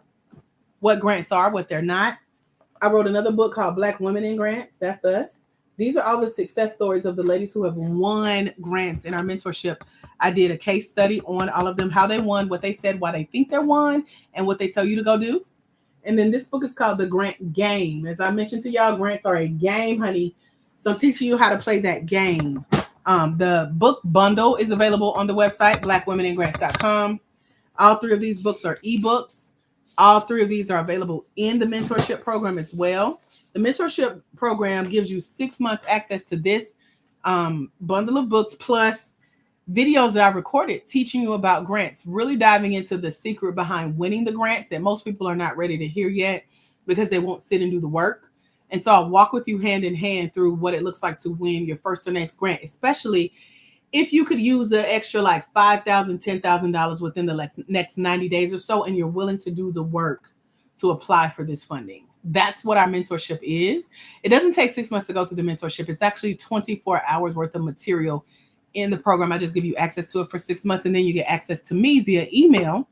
what grants are, what they're not. I wrote another book called Black Women in Grants. That's us. These are all the success stories of the ladies who have won grants in our mentorship. I did a case study on all of them, how they won, what they said, why they think they won, and what they tell you to go do. And then this book is called The Grant Game. As I mentioned to y'all, grants are a game, honey. So I'm teaching you how to play that game. The book bundle is available on the website, blackwomenandgrants.com. All three of these books are ebooks. All three of these are available in the mentorship program as well. The mentorship program gives you 6 months access to this bundle of books, plus videos that I've recorded teaching you about grants, really diving into the secret behind winning the grants that most people are not ready to hear yet because they won't sit and do the work. And so I'll walk with you hand in hand through what it looks like to win your first or next grant, especially if you could use an extra like $5,000, $10,000 within the next 90 days or so, and you're willing to do the work to apply for this funding. That's what our mentorship is. It doesn't take 6 months to go through the mentorship. It's actually 24 hours worth of material in the program. I just give you access to it for 6 months, and then you get access to me via email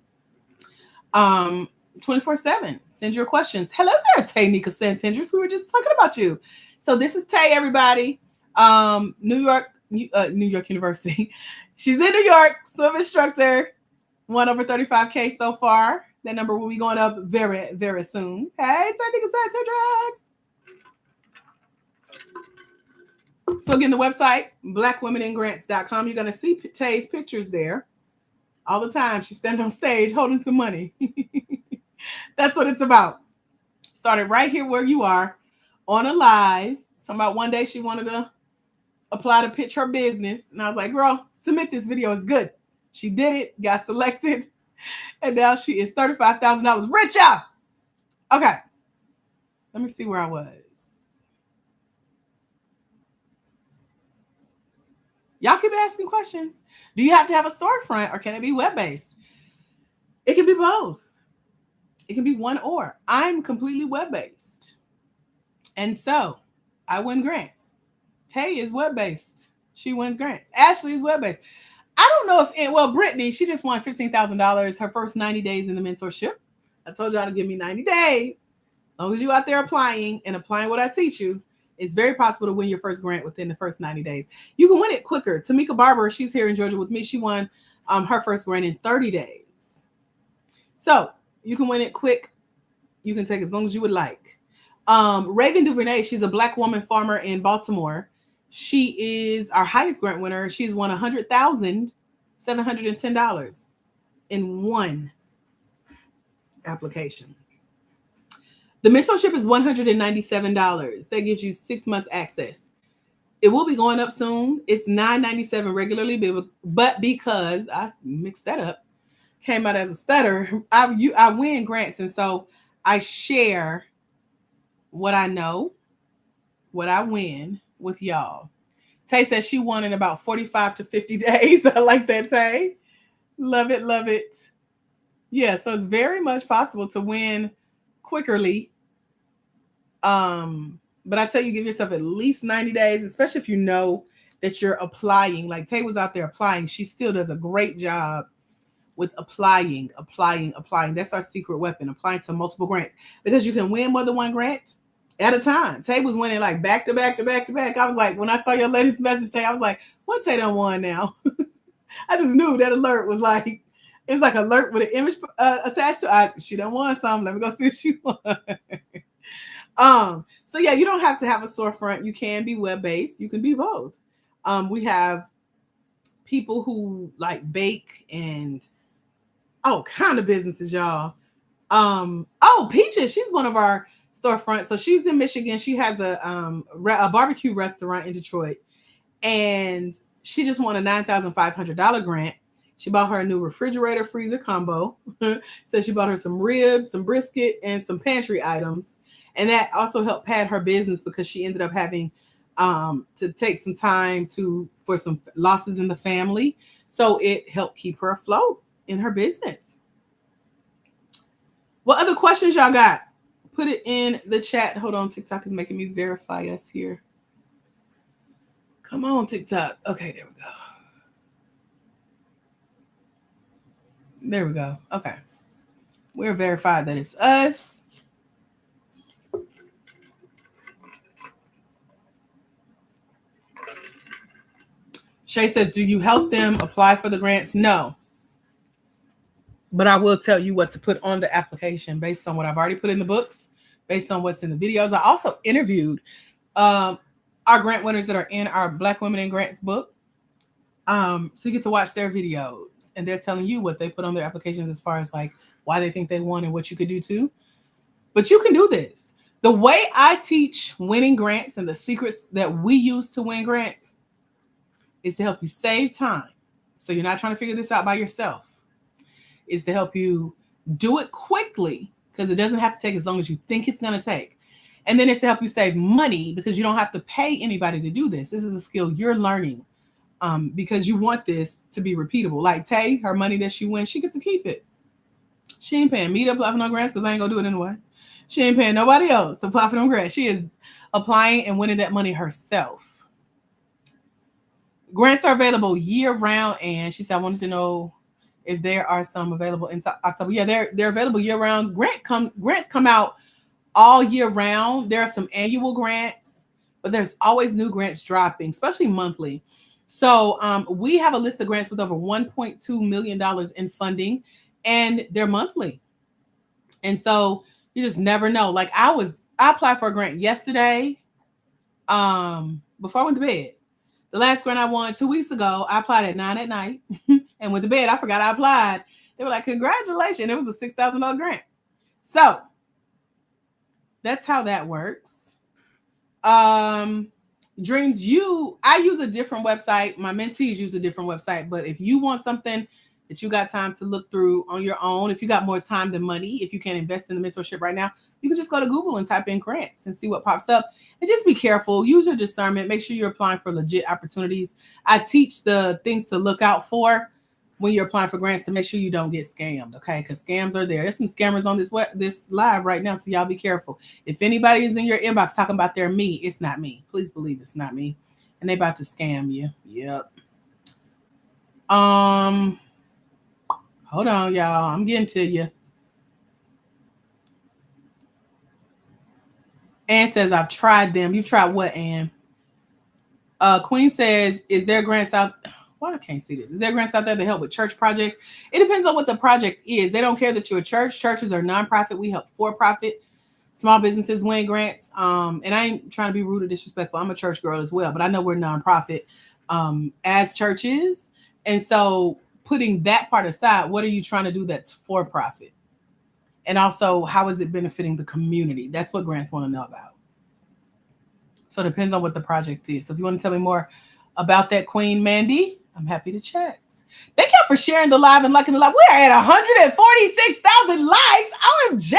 24/7. Send your questions. Hello there, Tay Nika Santendress. We were just talking about you. So this is Tay, everybody. New York University. She's in New York, swim instructor, won over 35K so far. That number will be going up very, very soon. Hey, Tay Nika Santendress. So again, the website, blackwomenandgrants.com. You're going to see Tay's pictures there all the time. She's standing on stage holding some money. That's what it's about. Started right here where you are on a live. Talking about one day she wanted to apply to pitch her business. And I was like, girl, submit this video. It's good. She did it, got selected. And now she is $35,000 richer. Okay. Let me see where I was. Y'all keep asking questions. Do you have to have a storefront or can it be web-based? It can be both. It can be one or. I'm completely web-based. And so I win grants. Tay is web-based. She wins grants. Ashley is web-based. I don't know if, Brittany, she just won $15,000 her first 90 days in the mentorship. I told y'all to give me 90 days. As long as you out there applying and applying what I teach you, it's very possible to win your first grant within the first 90 days. You can win it quicker. Tamika Barber, she's here in Georgia with me. She won her first grant in 30 days. So you can win it quick. You can take as long as you would like. Reagan DuVernay, she's a Black woman farmer in Baltimore. She is our highest grant winner. She's won $100,710 in one application. The mentorship is $197. That gives you 6 months access. It will be going up soon. It's $997 regularly, but because I mixed that up, came out as a stutter, I win grants, and so I share what I know, what I win with y'all. Tay says she won in about 45 to 50 days. I like that, Tay. Love it, love it. Yeah, so it's very much possible to win quickerly. But I tell you, give yourself at least 90 days, especially if you know that you're applying. Like Tay was out there applying. She still does a great job with applying. That's our secret weapon, applying to multiple grants, because you can win more than one grant at a time. Tay was winning like back to back. I was like, when I saw your latest message, Tay, I was like, what Tay done won now? I just knew that alert was like, it's like alert with an image attached to it. She done won something. Let me go see if she won. So yeah, you don't have to have a storefront. You can be web-based. You can be both. We have people who like bake and all kind of businesses, y'all. Peaches, she's one of our storefronts. So she's in Michigan. She has a barbecue restaurant in Detroit, and she just won a $9,500 grant. She bought her a new refrigerator freezer combo. So she bought her some ribs, some brisket, and some pantry items. And that also helped pad her business because she ended up having to take some time for some losses in the family. So it helped keep her afloat in her business. What other questions y'all got? Put it in the chat. Hold on, TikTok is making me verify us here. Come on, TikTok. Okay, there we go. There we go. Okay. We're verified that it's us. Shay says, do you help them apply for the grants? No. But I will tell you what to put on the application based on what I've already put in the books, based on what's in the videos. I also interviewed our grant winners that are in our Black Women in Grants book. So you get to watch their videos, and they're telling you what they put on their applications as far as like why they think they won and what you could do too. But you can do this. The way I teach winning grants and the secrets that we use to win grants is to help you save time. So you're not trying to figure this out by yourself. Is to help you do it quickly, because it doesn't have to take as long as you think it's going to take. And then it's to help you save money, because you don't have to pay anybody to do this. This is a skill you're learning because you want this to be repeatable. Like Tay, her money that she wins, she gets to keep it. She ain't paying me to apply for no grants because I ain't going to do it anyway. She ain't paying nobody else to apply for no grants. She is applying and winning that money herself. Grants are available year round, and she said, I wanted to know if there are some available in October. Yeah, they're available year round. Grants come out all year round. There are some annual grants, but there's always new grants dropping, especially monthly. So we have a list of grants with over $1.2 million in funding, and they're monthly. And so you just never know. Like I applied for a grant yesterday before I went to bed. The last grant I won 2 weeks ago, I applied at 9 at night and went to bed. I forgot I applied. They were like, congratulations. It was a $6,000 grant. So that's how that works. Dreams, I use a different website. My mentees use a different website. But if you want something that you got time to look through on your own. If you got more time than money, if you can't invest in the mentorship right now, you can just go to Google and type in grants and see what pops up. And just be careful. Use your discernment. Make sure you're applying for legit opportunities. I teach the things to look out for when you're applying for grants to make sure you don't get scammed, okay? Because scams are there. There's some scammers on this live right now, so y'all be careful. If anybody is in your inbox talking about they're me, it's not me. Please believe it's not me. And they about to scam you. Yep. Hold on, y'all. I'm getting to you. Ann says, I've tried them. You've tried what, Ann? Queen says, is there grants out? Well, I can't see this. Is there grants out there to help with church projects? It depends on what the project is. They don't care that you're a church. Churches are nonprofit. We help for-profit. Small businesses win grants. And I ain't trying to be rude or disrespectful. I'm a church girl as well, but I know we're nonprofit as churches. And so putting that part aside, what are you trying to do that's for profit? And also, how is it benefiting the community? That's what grants want to know about. So it depends on what the project is. So if you want to tell me more about that, Queen Mandy, I'm happy to chat. Thank y'all for sharing the live and liking the live. We're at 146,000 likes. OMG!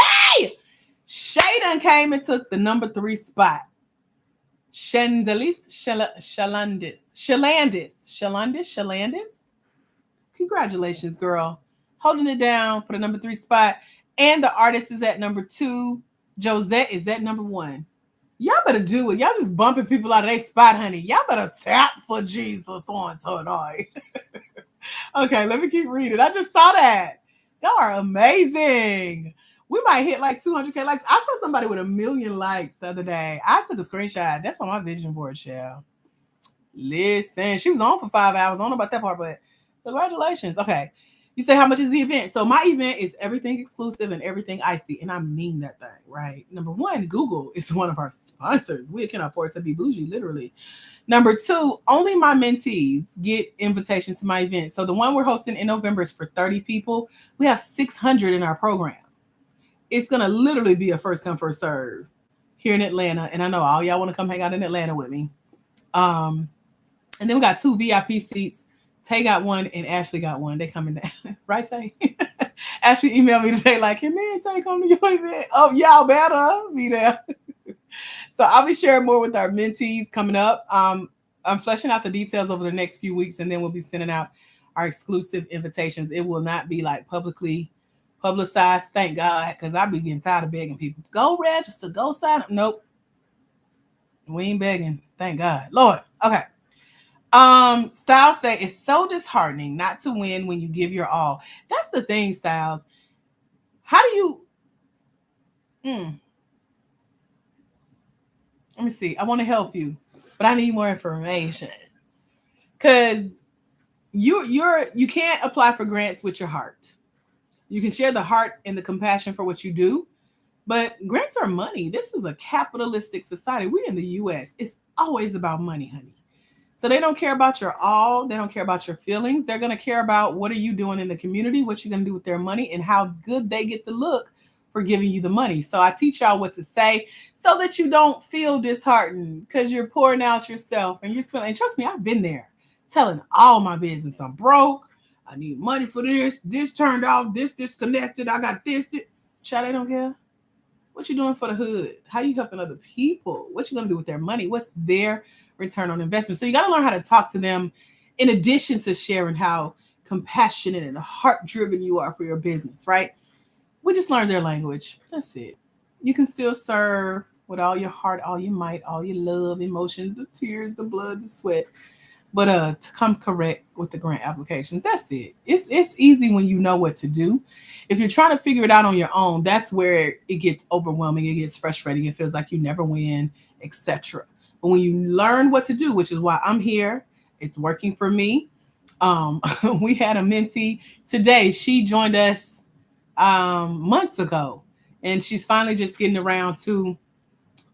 Shay done came and took the number 3 spot. Shalandis. Congratulations, girl. Holding it down for the number 3 spot. And the artist is at number 2. Josette is at number 1. Y'all better do it. Y'all just bumping people out of their spot, honey. Y'all better tap for Jesus on tonight. Okay, let me keep reading. I just saw that. Y'all are amazing. We might hit like 200K likes. I saw somebody with 1 million likes the other day. I took a screenshot. That's on my vision board, Shell. Listen, she was on for 5 hours. I don't know about that part, but congratulations. Okay. You say, how much is the event? So my event is everything exclusive and everything icy. And I mean that thing, right? Number 1, Google is one of our sponsors. We can afford to be bougie, literally. Number 2, only my mentees get invitations to my event. So the one we're hosting in November is for 30 people. We have 600 in our program. It's going to literally be a first come, first serve here in Atlanta. And I know all y'all want to come hang out in Atlanta with me. And then we got 2 VIP seats. Tay got 1 and Ashley got 1. They coming down. Right, Tay? Ashley emailed me today like, can me and Tay come to your event? Oh, y'all better be there. So I'll be sharing more with our mentees coming up. I'm fleshing out the details over the next few weeks, and then we'll be sending out our exclusive invitations. It will not be like publicly publicized, thank God, because I'll be getting tired of begging people. Go register, go sign up. Nope. We ain't begging. Thank God. Lord. Okay. Styles say it's so disheartening not to win when you give your all. That's the thing, Styles. How do you let me see. I want to help you, but I need more information. Cause you can't apply for grants with your heart. You can share the heart and the compassion for what you do, but grants are money. This is a capitalistic society. We're in the US. It's always about money, honey. So they don't care about your all. They don't care about your feelings. They're going to care about what are you doing in the community, what you're going to do with their money, and how good they get to look for giving you the money. So I teach y'all what to say so that you don't feel disheartened because you're pouring out yourself and you're spending. And trust me, I've been there telling all my business I'm broke. I need money for this. This turned off. This disconnected. I got this. Child, they don't care. What you doing for the hood? How you helping other people? What you going to do with their money? What's their return on investment? So you got to learn how to talk to them in addition to sharing how compassionate and heart-driven you are for your business, right? We just learned their language. That's it. You can still serve with all your heart, all your might, all your love, emotions, the tears, the blood, the sweat. But to come correct with the grant applications, that's it. It's easy when you know what to do. If you're trying to figure it out on your own, that's where it gets overwhelming. It gets frustrating. It feels like you never win, etc. But when you learn what to do, which is why I'm here, it's working for me. We had a mentee today. She joined us months ago, and she's finally just getting around to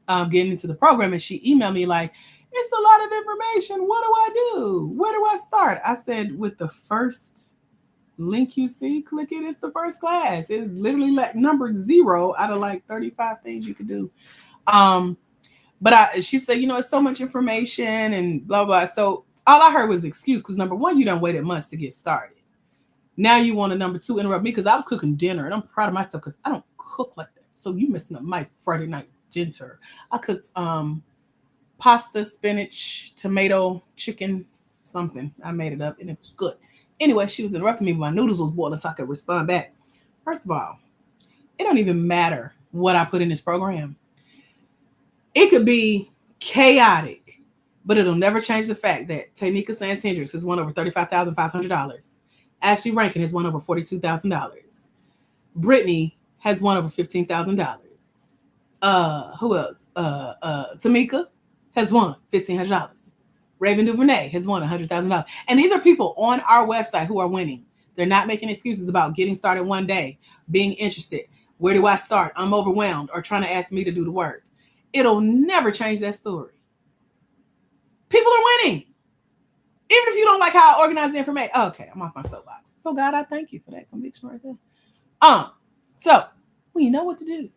getting into the program. And she emailed me like, it's a lot of information. What do I do? Where do I start? I said, with the first link you see, click it. It's the first class. It's literally like number 0 out of like 35 things you could do. But she said, it's so much information and blah, blah. So all I heard was excuse because number 1, you done waited months to get started. Now you want a number two interrupt me because I was cooking dinner and I'm proud of myself because I don't cook like that. So you messing up my Friday night dinner. I cooked pasta, spinach, tomato, chicken, something. I made it up and it was good. Anyway, she was interrupting me when my noodles was boiling so I could respond back. First of all, it don't even matter what I put in this program. It could be chaotic, but it'll never change the fact that Tanika Sands Hendricks has won over $35,500. Ashley Rankin has won over $42,000. Brittany has won over $15,000. Who else? Tamika has won $1,500. Raven DuVernay has won $100,000. And these are people on our website who are winning. They're not making excuses about getting started one day, being interested. Where do I start? I'm overwhelmed, or trying to ask me to do the work. It'll never change that story. People are winning. Even if you don't like how I organize the information. Okay, I'm off my soapbox. So God, I thank you for that conviction right there. So you know what to do.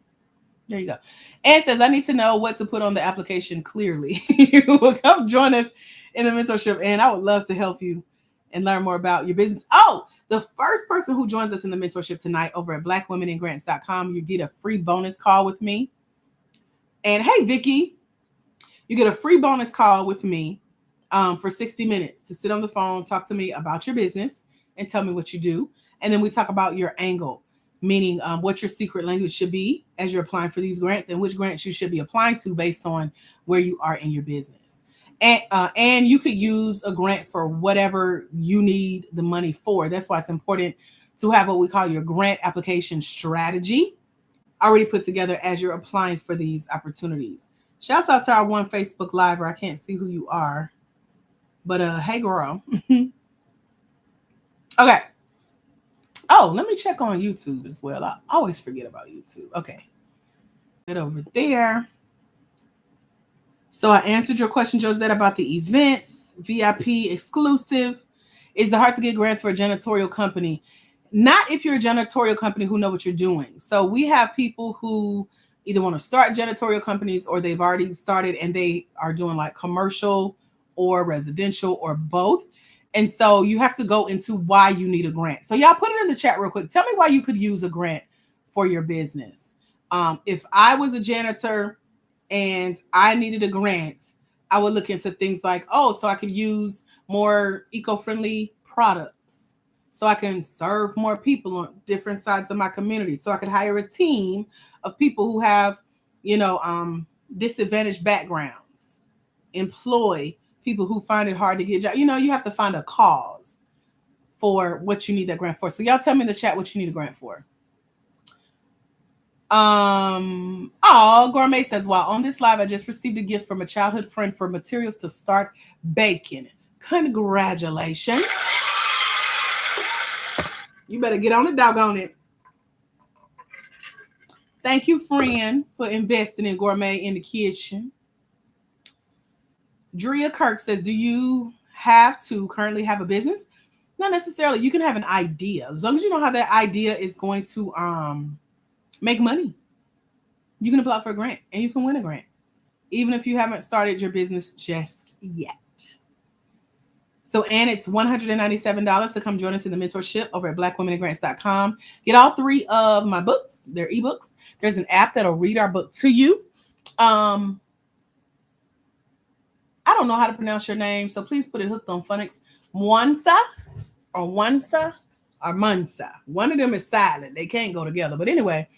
There you go. Ann says, I need to know what to put on the application clearly. Come join us in the mentorship, and I would love to help you and learn more about your business. Oh, the first person who joins us in the mentorship tonight over at blackwomeningrants.com, you get a free bonus call with me. And hey, Vicky, you get a free bonus call with me for 60 minutes to sit on the phone, talk to me about your business, and tell me what you do. And then we talk about your angle, meaning what your secret language should be as you're applying for these grants and which grants you should be applying to based on where you are in your business. And you could use a grant for whatever you need the money for. That's why it's important to have what we call your grant application strategy already put together as you're applying for these opportunities. Shouts out to our one Facebook Live where I can't see who you are. But hey girl. Okay. Oh, let me check on YouTube as well. I always forget about YouTube. Okay. Get over there. So I answered your question, Josette, about the events, VIP, exclusive. Is it hard to get grants for a janitorial company? Not if you're a janitorial company who know what you're doing. So we have people who either want to start janitorial companies or they've already started and they are doing like commercial or residential or both. And so you have to go into why you need a grant. So y'all put it in the chat real quick. Tell me why you could use a grant for your business. If I was a janitor and I needed a grant, I would look into things like, so I could use more eco-friendly products. So I can serve more people on different sides of my community. So I could hire a team of people who have, disadvantaged backgrounds, employ people who find it hard to get jobs. You have to find a cause for what you need that grant for. So y'all tell me in the chat what you need a grant for. Gourmet says, while on this live, I just received a gift from a childhood friend for materials to start baking. Congratulations. You better get on it, doggone it. Thank you, friend, for investing in Gourmet in the kitchen. Drea Kirk says, do you have to currently have a business? Not necessarily. You can have an idea. As long as you know how that idea is going to make money, you can apply for a grant and you can win a grant, even if you haven't started your business just yet. So, and it's $197 to come join us in the mentorship over at blackwomeningrants.com. Get all 3 of my books. They're ebooks. There's an app that'll read our book to you. I don't know how to pronounce your name, so please put it hooked on phonics. Mwansa or Wansa or Mansa. One of them is silent. They can't go together. But anyway,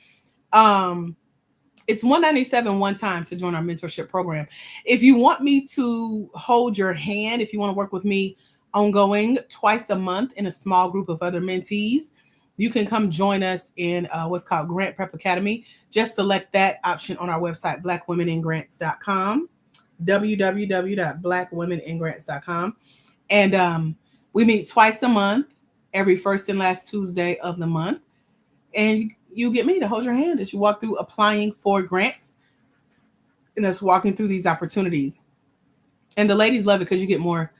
it's $197 one time to join our mentorship program. If you want me to hold your hand, if you want to work with me ongoing twice a month in a small group of other mentees, you can come join us in what's called Grant Prep Academy. Just select that option on our website, blackwomeningrants.com, www.blackwomeningrants.com. And we meet twice a month, every first and last Tuesday of the month. And you get me to hold your hand as you walk through applying for grants and us walking through these opportunities. And the ladies love it because you get more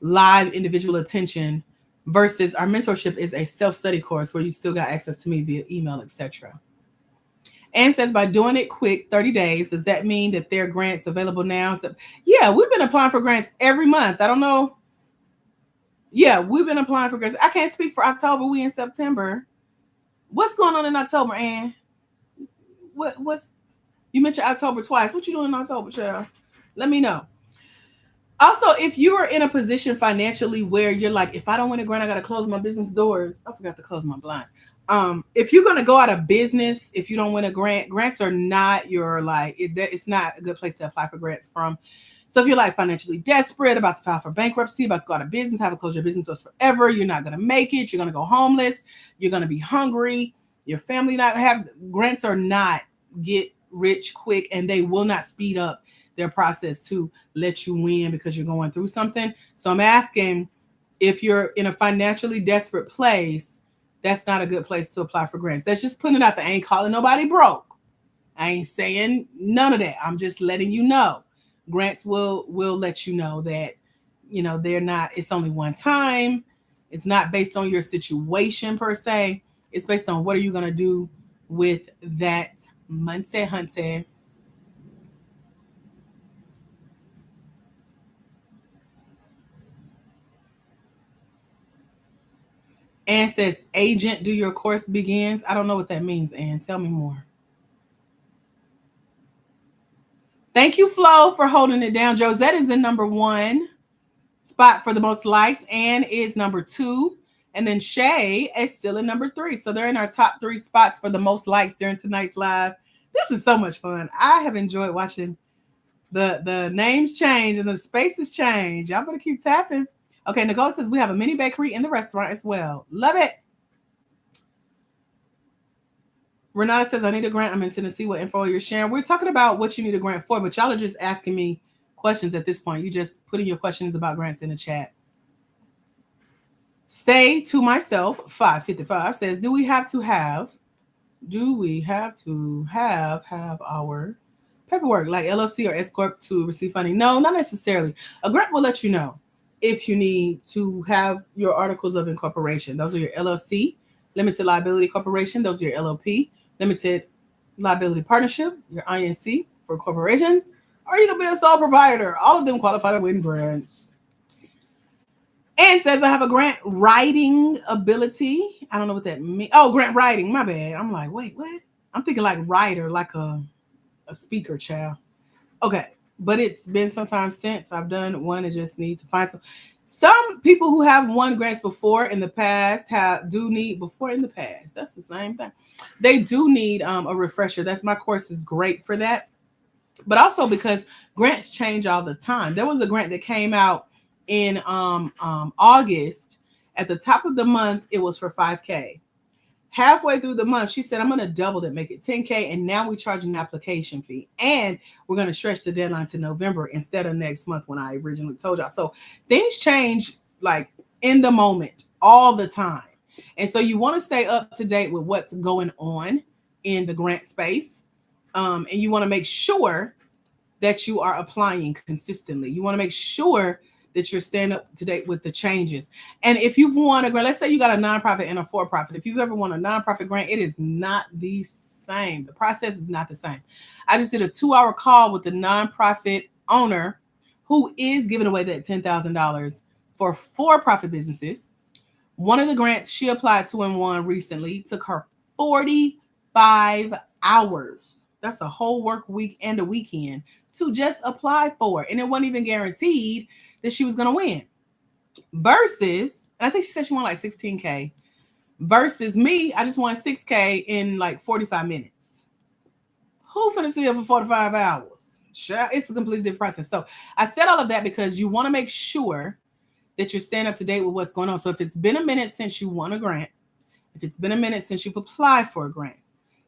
live individual attention versus our mentorship is a self-study course where you still got access to me via email, etc. Ann says, by doing it quick, 30 days, does that mean that there are grants available now? So, yeah, we've been applying for grants every month. I don't know Yeah, we've been applying for grants. I can't speak for October. We in September. What's going on in October, Ann? What's you mentioned October twice. What you doing in October, child? Let me know. Also, if you are in a position financially where you're like, if I don't win a grant, I gotta close my business doors. I forgot to close my blinds. If you're gonna go out of business, if you don't win a grant, grants are not your it's not a good place to apply for grants from. So if you're like financially desperate, about to file for bankruptcy, about to go out of business, have to close your business doors forever, you're not gonna make it, you're gonna go homeless, you're gonna be hungry, your family not have grants are not get rich quick, and they will not speed up their process to let you win because you're going through something. So I'm asking, if you're in a financially desperate place, that's not a good place to apply for grants. That's just putting it out there. I ain't calling nobody broke. I ain't saying none of that. I'm just letting you know. Grants will let you know that, they're not, it's only one time. It's not based on your situation per se. It's based on what are you gonna do with that monte hunte. Ann says, agent, do your course begins. I don't know what that means, Ann. Tell me more. Thank you, Flo, for holding it down. Josette is in number one spot for the most likes. Ann is number two. And then Shay is still in number three. So they're in our top three spots for the most likes during tonight's live. This is so much fun. I have enjoyed watching the names change and the spaces change. Y'all better keep tapping. Okay, Nicole says we have a mini bakery in the restaurant as well. Love it. Renata says, I need a grant. I'm in Tennessee. What info you're sharing? We're talking about what you need a grant for, but y'all are just asking me questions at this point. You just putting your questions about grants in the chat. Stay to myself, 555 says, do we have to have our paperwork like LLC or S Corp to receive funding? No, not necessarily. A grant will let you know if you need to have your articles of incorporation. Those are your LLC, limited liability corporation. Those are your LLP, limited liability partnership, your INC for corporations, or you can be a sole proprietor. All of them qualify to win grants. And says I have a grant writing ability. I don't know what that means. Oh, grant writing. My bad. I'm like, wait, what? I'm thinking like writer, like a speaker, child. Okay, but it's been some time since I've done one. I just need to find some people who have won grants before in the past have do need before in the past. That's the same thing. They do need a refresher. That's my course is great for that. But also because grants change all the time. There was a grant that came out in August. At the top of the month, it was for 5K. Halfway through the month, she said, I'm going to double it, make it 10K. And now we charge an application fee. And we're going to stretch the deadline to November instead of next month when I originally told y'all. So things change like in the moment all the time. And so you want to stay up to date with what's going on in the grant space. And you want to make sure that you are applying consistently. You want to make sure that you're staying up to date with the changes. And if you've won a grant, let's say you got a nonprofit and a for-profit. If you've ever won a nonprofit grant, it is not the same. The process is not the same. I just did a 2-hour call with the nonprofit owner who is giving away that $10,000 for for-profit businesses. One of the grants she applied to and won recently took her 45 hours. That's a whole work week and a weekend to just apply for it. And it wasn't even guaranteed that she was going to win. Versus, and I think she said she won like 16K. Versus me, I just won 6K in like 45 minutes. Who finna see her for 45 hours? Sure, it's a completely different process. So I said all of that because you want to make sure that you're staying up to date with what's going on. So if it's been a minute since you won a grant, if it's been a minute since you've applied for a grant,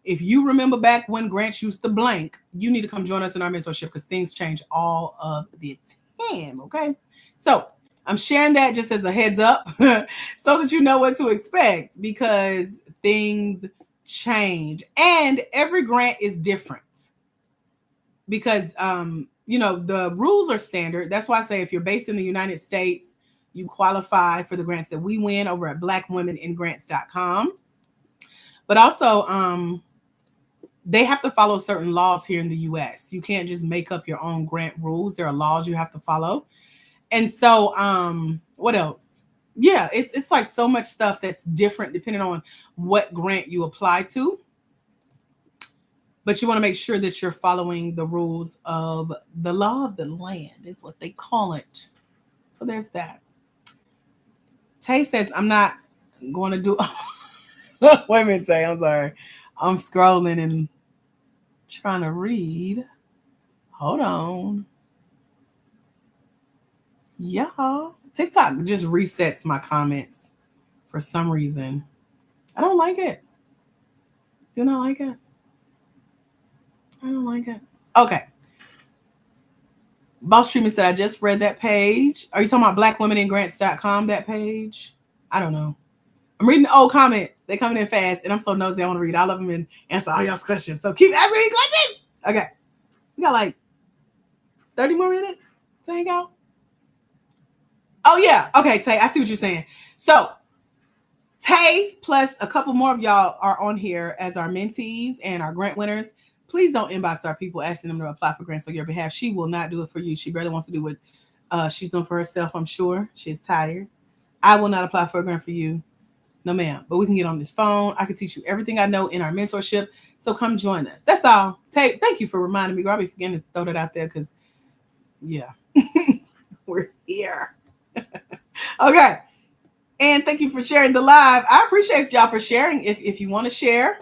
if you remember back when grants used to blank, you need to come join us in our mentorship because things change all of the time. Okay. So I'm sharing that just as a heads up so that you know what to expect because things change and every grant is different because, the rules are standard. That's why I say if you're based in the United States, you qualify for the grants that we win over at blackwomeningrants.com. But also, they have to follow certain laws here in the US. You can't just make up your own grant rules. There are laws you have to follow. And so, what else? Yeah, it's like so much stuff that's different depending on what grant you apply to. But you want to make sure that you're following the rules of the law of the land, is what they call it. So there's that. Tay says, I'm not going to do. Wait a minute, Tay. I'm sorry. I'm scrolling and trying to read. Hold on. Y'all. TikTok just resets my comments for some reason. I don't like it. Do not like it. I don't like it. Okay. Boss Treatment said, I just read that page. Are you talking about blackwomeningrants.com, that page? I don't know. I'm reading the old comments. They coming in fast, and I'm so nosy. I want to read all of them and answer all y'all's questions. So keep asking me questions. Okay. We got like 30 more minutes to hang out. Oh, yeah. Okay, Tay, I see what you're saying. So Tay plus a couple more of y'all are on here as our mentees and our grant winners. Please don't inbox our people asking them to apply for grants on your behalf. She will not do it for you. She barely wants to do what she's doing for herself, I'm sure. She's tired. I will not apply for a grant for you. No, ma'am. But we can get on this phone. I can teach you everything I know in our mentorship. So come join us. That's all. Tay, thank you for reminding me. I'll be forgetting to throw that out there because, yeah, we're here. Okay. And thank you for sharing the live. I appreciate y'all for sharing. If you want to share,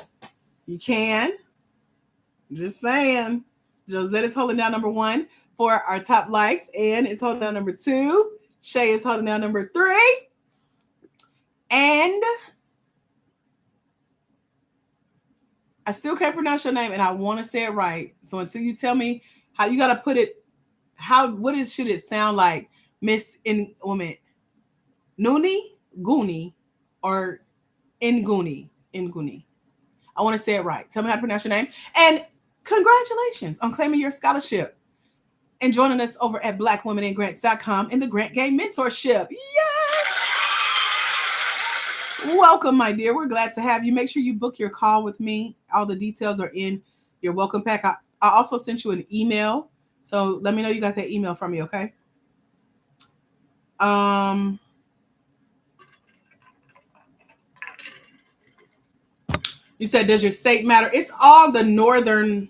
you can. Just saying. Josette is holding down number 1 for our top likes. Ann is holding down number 2. Shay is holding down number 3. And I still can't pronounce your name, and I want to say it right. So until you tell me how you got to put it, should it sound like, Miss in woman? Nooni, Goonie, or Nguni? Nguni. I want to say it right. Tell me how to pronounce your name. And congratulations on claiming your scholarship and joining us over at blackwomeningrants.com in the Grant Game Mentorship. Yes! Welcome, my dear. We're glad to have you. Make sure you book your call with me. All the details are in your welcome pack. I also sent you an email. So let me know you got that email from me, okay? You said, does your state matter? It's all the northern,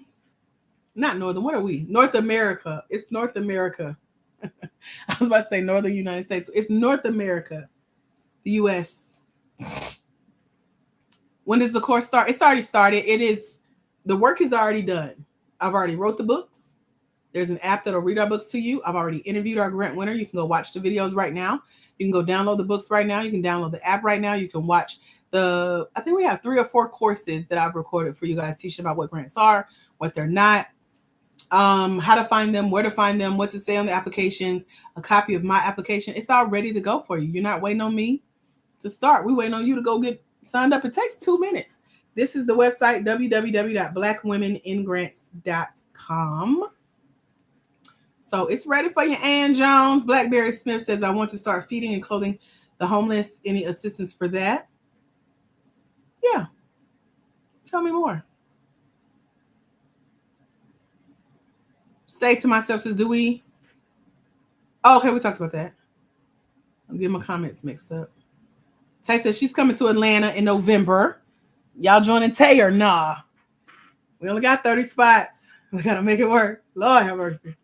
not northern, what are we? North America. It's North America. I was about to say northern United States. It's North America, the U.S. When does the course start? It's already started. The work is already done. I've already wrote the books. There's an app that'll read our books to you. I've already interviewed our grant winner. You can go watch the videos right now. You can go download the books right now. You can download the app right now. You can watch I think we have 3 or 4 courses that I've recorded for you guys, teaching about what grants are, what they're not, how to find them, where to find them, what to say on the applications, a copy of my application. It's all ready to go for you. You're not waiting on me to start. We're waiting on you to go get signed up. It takes 2 minutes. This is the website, www.blackwomeningrants.com. So it's ready for you. Ann Jones. Blackberry Smith says, I want to start feeding and clothing the homeless. Any assistance for that? Yeah. Tell me more. Stay to myself says, do we? Oh, okay, we talked about that. I'm getting my comments mixed up. Tay says she's coming to Atlanta in November. Y'all joining Tay or nah? We only got 30 spots. We got to make it work. Lord have mercy.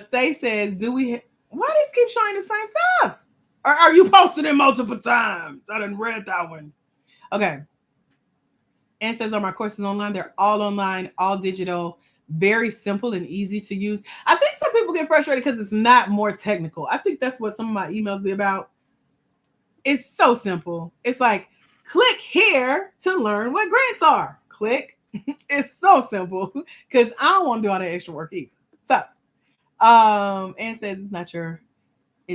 Stay says, why does keep showing the same stuff? Or are you posting it multiple times? I done read that one. Okay. Ann says, are my courses online? They're all online, all digital, very simple and easy to use. I think some people get frustrated because it's not more technical. I think that's what some of my emails be about. It's so simple. It's like, click here to learn what grants are. Click. It's so simple because I don't want to do all that extra work either. So, Ann says it's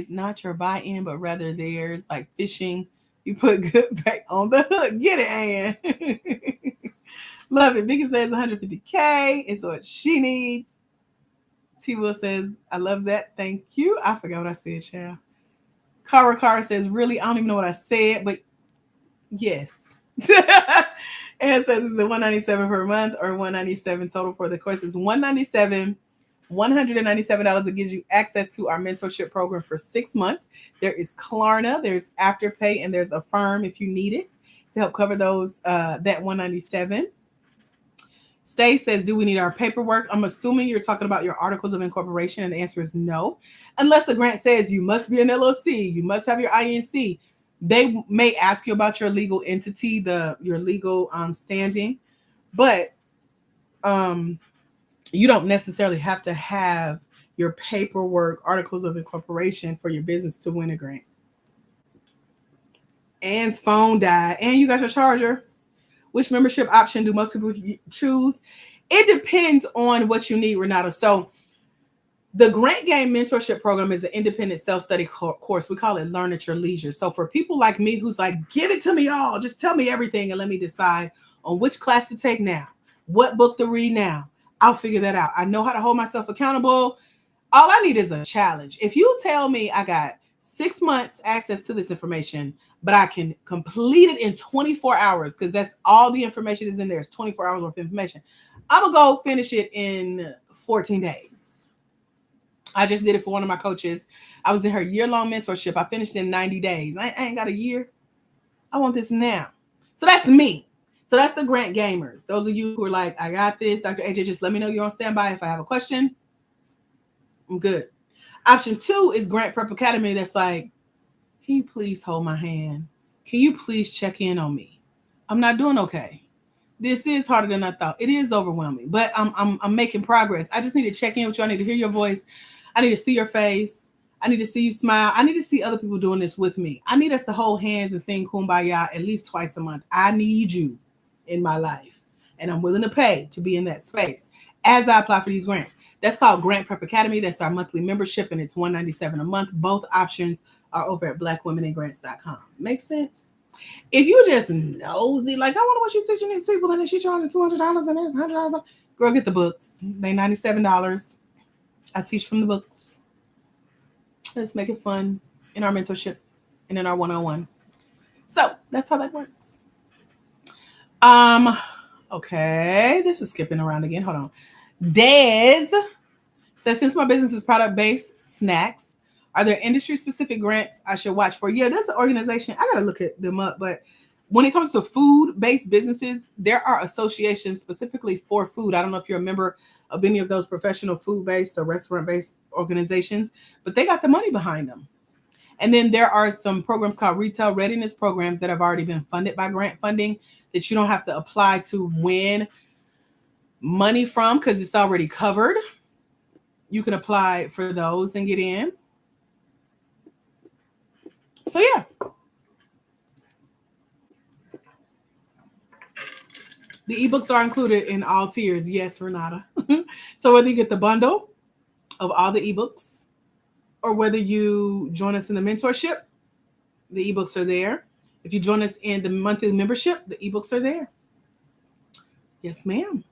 not your buy-in, but rather theirs, like fishing. You put good back on the hook. Get it, Ann. Love it. Vicky says 150K is what she needs. T. Will says, I love that. Thank you. I forgot what I said, child. Kara says, really, I don't even know what I said, but yes. And says, is it $197 per month or $197 total for the course? It's $197 $197. It gives you access to our mentorship program for 6 months. There is Klarna, there's Afterpay, and there's Affirm if you need it to help cover those that 197. Stay says, do we need our paperwork? I'm assuming you're talking about your articles of incorporation, and the answer is no. Unless a grant says you must be an LLC, you must have your INC. They may ask you about your legal entity, your legal standing, but you don't necessarily have to have your paperwork, articles of incorporation for your business to win a grant. Ann's phone died, and you got your charger. Which membership option do most people choose? It depends on what you need, Renata. So the Grant Game Mentorship Program is an independent self-study course. We call it Learn at Your Leisure. So for people like me who's like, give it to me all, just tell me everything and let me decide on which class to take now, what book to read now, I'll figure that out. I know how to hold myself accountable. All I need is a challenge. If you tell me I got 6 months access to this information, but I can complete it in 24 hours, because that's all the information is in there. It's 24 hours worth of information. I'm going to go finish it in 14 days. I just did it for one of my coaches. I was in her year-long mentorship. I finished in 90 days. I ain't got a year. I want this now. So that's me. So that's the Grant Gamers. Those of you who are like, I got this, Dr. AJ, just let me know you're on standby. If I have a question, I'm good. Option 2 is Grant Prep Academy. That's like, can you please hold my hand? Can you please check in on me? I'm not doing okay. This is harder than I thought. It is overwhelming, but I'm making progress. I just need to check in with you. I need to hear your voice. I need to see your face. I need to see you smile. I need to see other people doing this with me. I need us to hold hands and sing Kumbaya at least twice a month. I need you in my life, and I'm willing to pay to be in that space as I apply for these grants. That's called Grant Prep Academy. That's our monthly membership, and it's $197 a month. Both options are over at blackwomenandgrants.com. Makes sense? If you just nosy, like, I wonder what she's teaching these people, and then she charging $200 and there's $100. Girl, get the books. They $97. I teach from the books. Let's make it fun in our mentorship and in our one-on-one. So that's how that works. Okay, this is skipping around again. Hold on. Dez says, since my business is product-based snacks, are there industry-specific grants I should watch for? Yeah, there's an organization. I got to look at them up. But when it comes to food-based businesses, there are associations specifically for food. I don't know if you're a member of any of those professional food-based or restaurant-based organizations, but they got the money behind them. And then there are some programs called retail readiness programs that have already been funded by grant funding that you don't have to apply to win money from because it's already covered. You can apply for those and get in. So yeah. The ebooks are included in all tiers. Yes, Renata. So whether you get the bundle of all the ebooks or whether you join us in the mentorship, the ebooks are there. If you join us in the monthly membership, the ebooks are there. Yes, ma'am.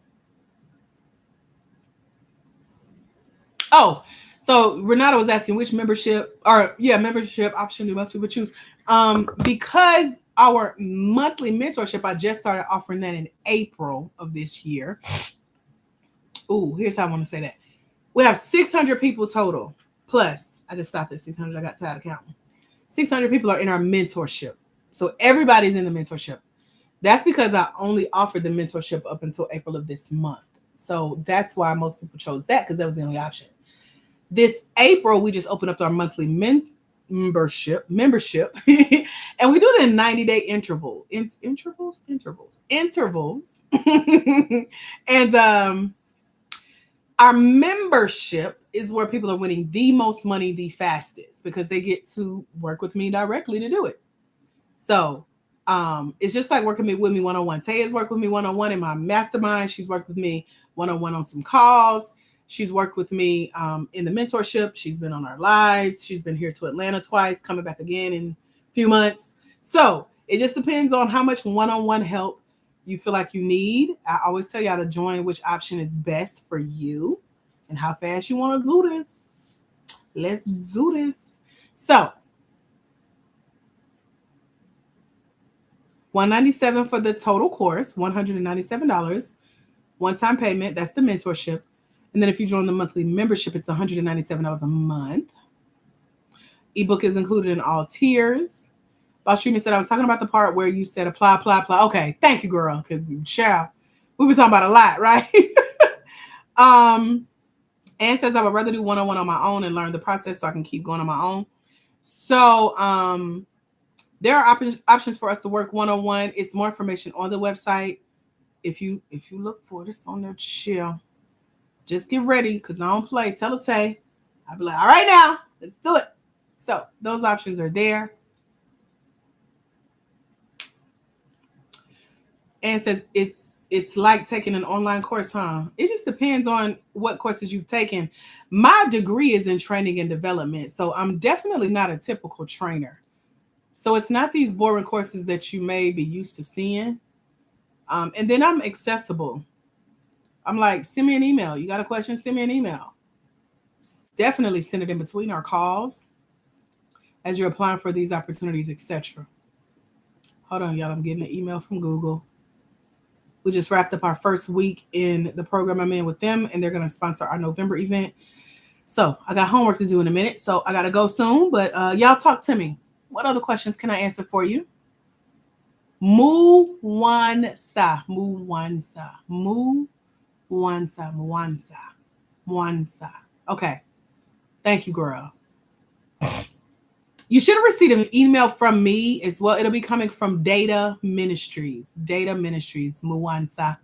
Oh, so Renata was asking which membership option do most people choose? Because our monthly mentorship, I just started offering that in April of this year. Ooh, here's how I want to say that. We have 600 people total. Plus, I just stopped at 600. I got tired of counting. 600 people are in our mentorship. So everybody's in the mentorship. That's because I only offered the mentorship up until April of this month. So that's why most people chose that, because that was the only option. This April, we just opened up our monthly membership, and we do it in 90-day intervals. And our membership is where people are winning the most money the fastest because they get to work with me directly to do it. So it's just like working with me one-on-one. Taya's worked with me one-on-one in my mastermind. She's worked with me one-on-one on some calls. She's worked with me in the mentorship. She's been on our lives. She's been here to Atlanta twice, coming back again in a few months. So it just depends on how much one-on-one help you feel like you need. I always tell y'all to join which option is best for you and how fast you want to do this. Let's do this. So $197 for the total course, $197, one-time payment. That's the mentorship. And then if you join the monthly membership, it's $197 a month. Ebook is included in all tiers. Boss Treatment said, I was talking about the part where you said apply, apply, apply. Okay, thank you, girl, because child, we've been talking about a lot, right? Ann says, I would rather do one-on-one on my own and learn the process so I can keep going on my own. So there are options for us to work one-on-one. It's more information on the website. If you look for this on there, chill. Just get ready, because I don't play. Tell Tay. I'll be like, all right now, let's do it. So those options are there. And says it's like taking an online course, huh? It just depends on what courses you've taken. My degree is in training and development, so I'm definitely not a typical trainer. So it's not these boring courses that you may be used to seeing. And then I'm accessible. I'm like, send me an email. You got a question? Send me an email. Definitely send it in between our calls as you're applying for these opportunities, etc. Hold on, y'all. I'm getting an email from Google. We just wrapped up our first week in the program I'm in with them, and they're going to sponsor our November event. So I got homework to do in a minute, so I got to go soon. But y'all talk to me. What other questions can I answer for you? Mwansa. Okay. Thank you, girl. You should have received an email from me as well. It'll be coming from Data Ministries, Mwansa,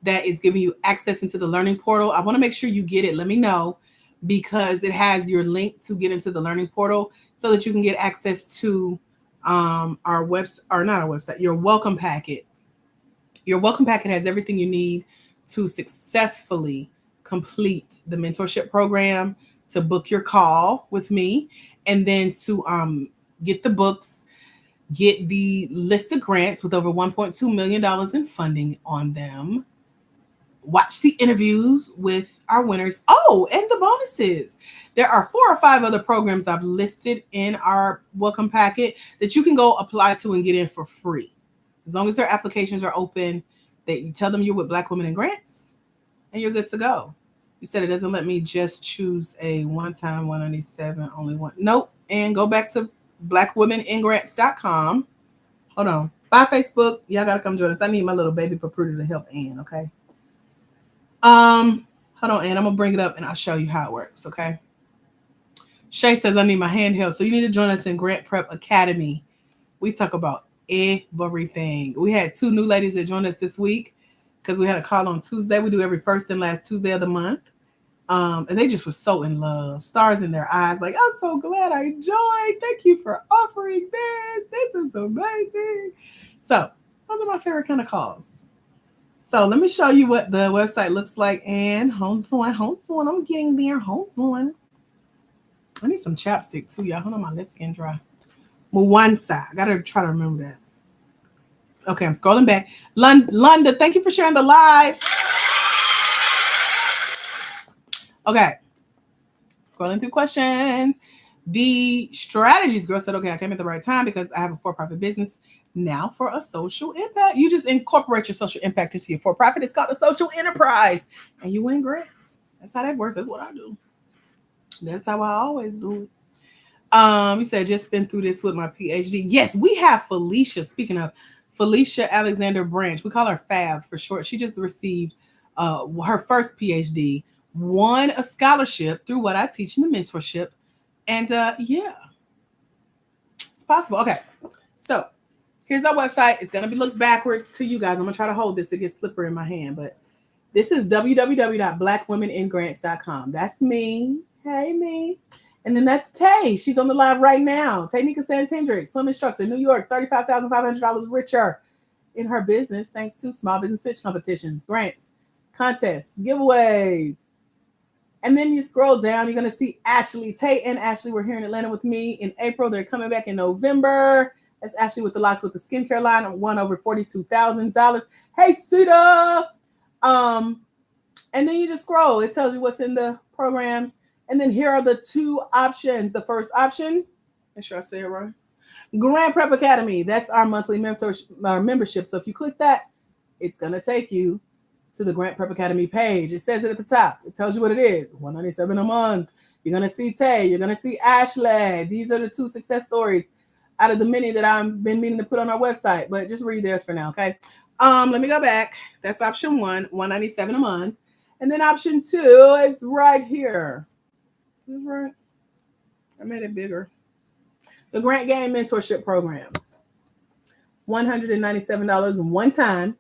that is giving you access into the learning portal. I want to make sure you get it. Let me know, because it has your link to get into the learning portal so that you can get access to our website, or not our website, your welcome packet. Your welcome packet has everything you need to successfully complete the mentorship program, to book your call with me, and then to get the books, get the list of grants with over $1.2 million in funding on them, watch the interviews with our winners. Oh, and the bonuses. There are 4 or 5 other programs I've listed in our welcome packet that you can go apply to and get in for free. As long as their applications are open, that you tell them you're with Black Women in Grants, and you're good to go. You said it doesn't let me just choose a one-time 197, only one. Nope. And go back to blackwomeningrants.com. Hold on. Bye, Facebook. Y'all got to come join us. I need my little baby Papruta to help Ann, okay? Hold on, Ann. I'm going to bring it up and I'll show you how it works, okay? Shay says, I need my handheld. So you need to join us in Grant Prep Academy. We talk about everything. We had 2 new ladies that joined us this week because we had a call on Tuesday. We do every first and last Tuesday of the month. And they just were so in love, stars in their eyes. Like, I'm so glad I joined. Thank you for offering this. This is amazing. So those are my favorite kind of calls. So let me show you what the website looks like. And hold on. I'm getting there. Hold on. I need some chapstick too, y'all. Hold on, my lips getting dry. Mwansa. I gotta try to remember that. Okay, I'm scrolling back. Lunda, thank you for sharing the live. Okay. Scrolling through questions. The strategies girl said, okay, I came at the right time because I have a for-profit business now for a social impact. You just incorporate your social impact into your for-profit. It's called a social enterprise, and you win grants. That's how that works. That's what I do. That's how I always do it. You said just been through this with my PhD. Yes, we have Felicia. Speaking of Felicia Alexander Branch, we call her Fab for short. She just received her first PhD, won a scholarship through what I teach in the mentorship, and yeah, it's possible. Okay, so here's our website. It's gonna be looked backwards to you guys. I'm gonna try to hold this. It gets slippery in my hand, but this is www.blackwomeningrants.com. That's me. Hey, me. And then that's Tay. She's on the live right now. Taynika Sands Hendricks, swim instructor, New York, $35,500 richer in her business thanks to small business pitch competitions, grants, contests, giveaways. And then you scroll down, you're going to see Ashley. Tay and Ashley were here in Atlanta with me in April. They're coming back in November. That's Ashley with the Locks with the skincare line, won over $42,000. Hey, Suda. And then you just scroll. It tells you what's in the programs. And then here are the 2 options. The first option, make sure I say it right, Grant Prep Academy. That's our monthly membership. So if you click that, it's going to take you to the Grant Prep Academy page. It says it at the top. It tells you what it is. $197 a month. You're going to see Tay. You're going to see Ashley. These are the 2 success stories out of the many that I've been meaning to put on our website. But just read theirs for now, okay? Let me go back. That's option 1, $197 a month. And then option 2 is right here. Is right. I made it bigger. The Grant Game Mentorship Program. $197 one time,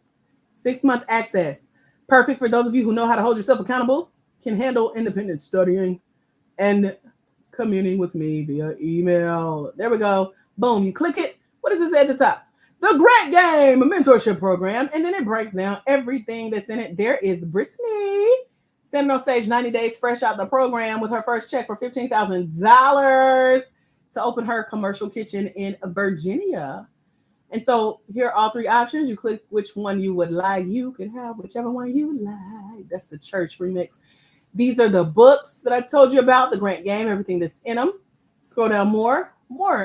6-month access. Perfect for those of you who know how to hold yourself accountable, can handle independent studying, and communing with me via email. There we go. Boom. You click it. What does it say at the top? The Grant Game Mentorship Program. And then it breaks down everything that's in it. There is Brittany standing on stage 90 days fresh out the program with her first check for $15,000 to open her commercial kitchen in Virginia. And so here are all 3 options. You click which one you would like. You can have whichever one you like. That's the church remix. These are the books that I told you about, the Grant Game, everything that's in them. Scroll down more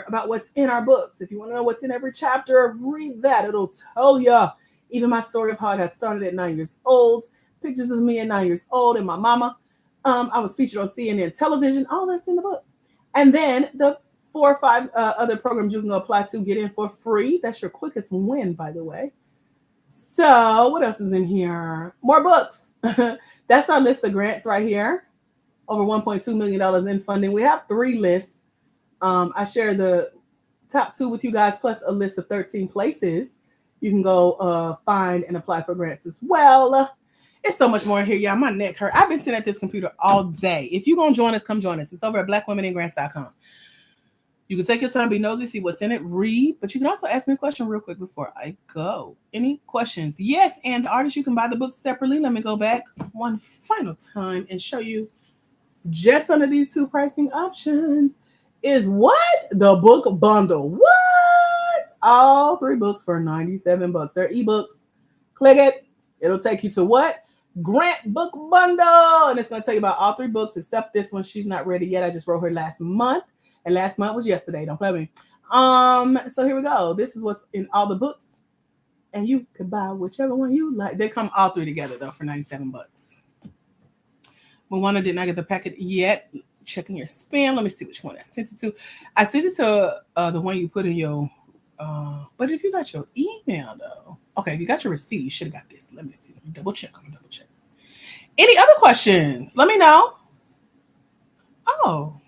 about what's in our books. If you want to know what's in every chapter, read that. It'll tell you. Even my story of how I got started at 9 years old, pictures of me at 9 years old and my mama. I was featured on CNN television. All that's in the book. And then the 4 or 5 other programs you can go apply to, get in for free. That's your quickest win, by the way. So what else is in here? More books. That's our list of grants right here. Over $1.2 million in funding. We have 3 lists. I share the top 2 with you guys, plus a list of 13 places you can go find and apply for grants as well. It's so much more in here. Yeah, my neck hurt. I've been sitting at this computer all day. If you're going to join us, come join us. It's over at blackwomeningrants.com. You can take your time, be nosy, see what's in it, read, but you can also ask me a question real quick before I go. Any questions? Yes, and artists, you can buy the books separately. Let me go back one final time and show you just under these 2 pricing options is what? The book bundle. What? All 3 books for $97. They're ebooks. Click it. It'll take you to what? Grant Book Bundle. And it's going to tell you about all 3 books except this one. She's not ready yet. I just wrote her last month. And last month was yesterday. Don't play with me. So here we go. This is what's in all the books. And you can buy whichever one you like. They come all 3 together, though, for $97. Moana did not get the packet yet. Checking your spam. Let me see which one I sent it to. I sent it to the one you put in your... but if you got your email, though... Okay, if you got your receipt, you should have got this. Let me see. Let me double check. Any other questions? Let me know. Oh...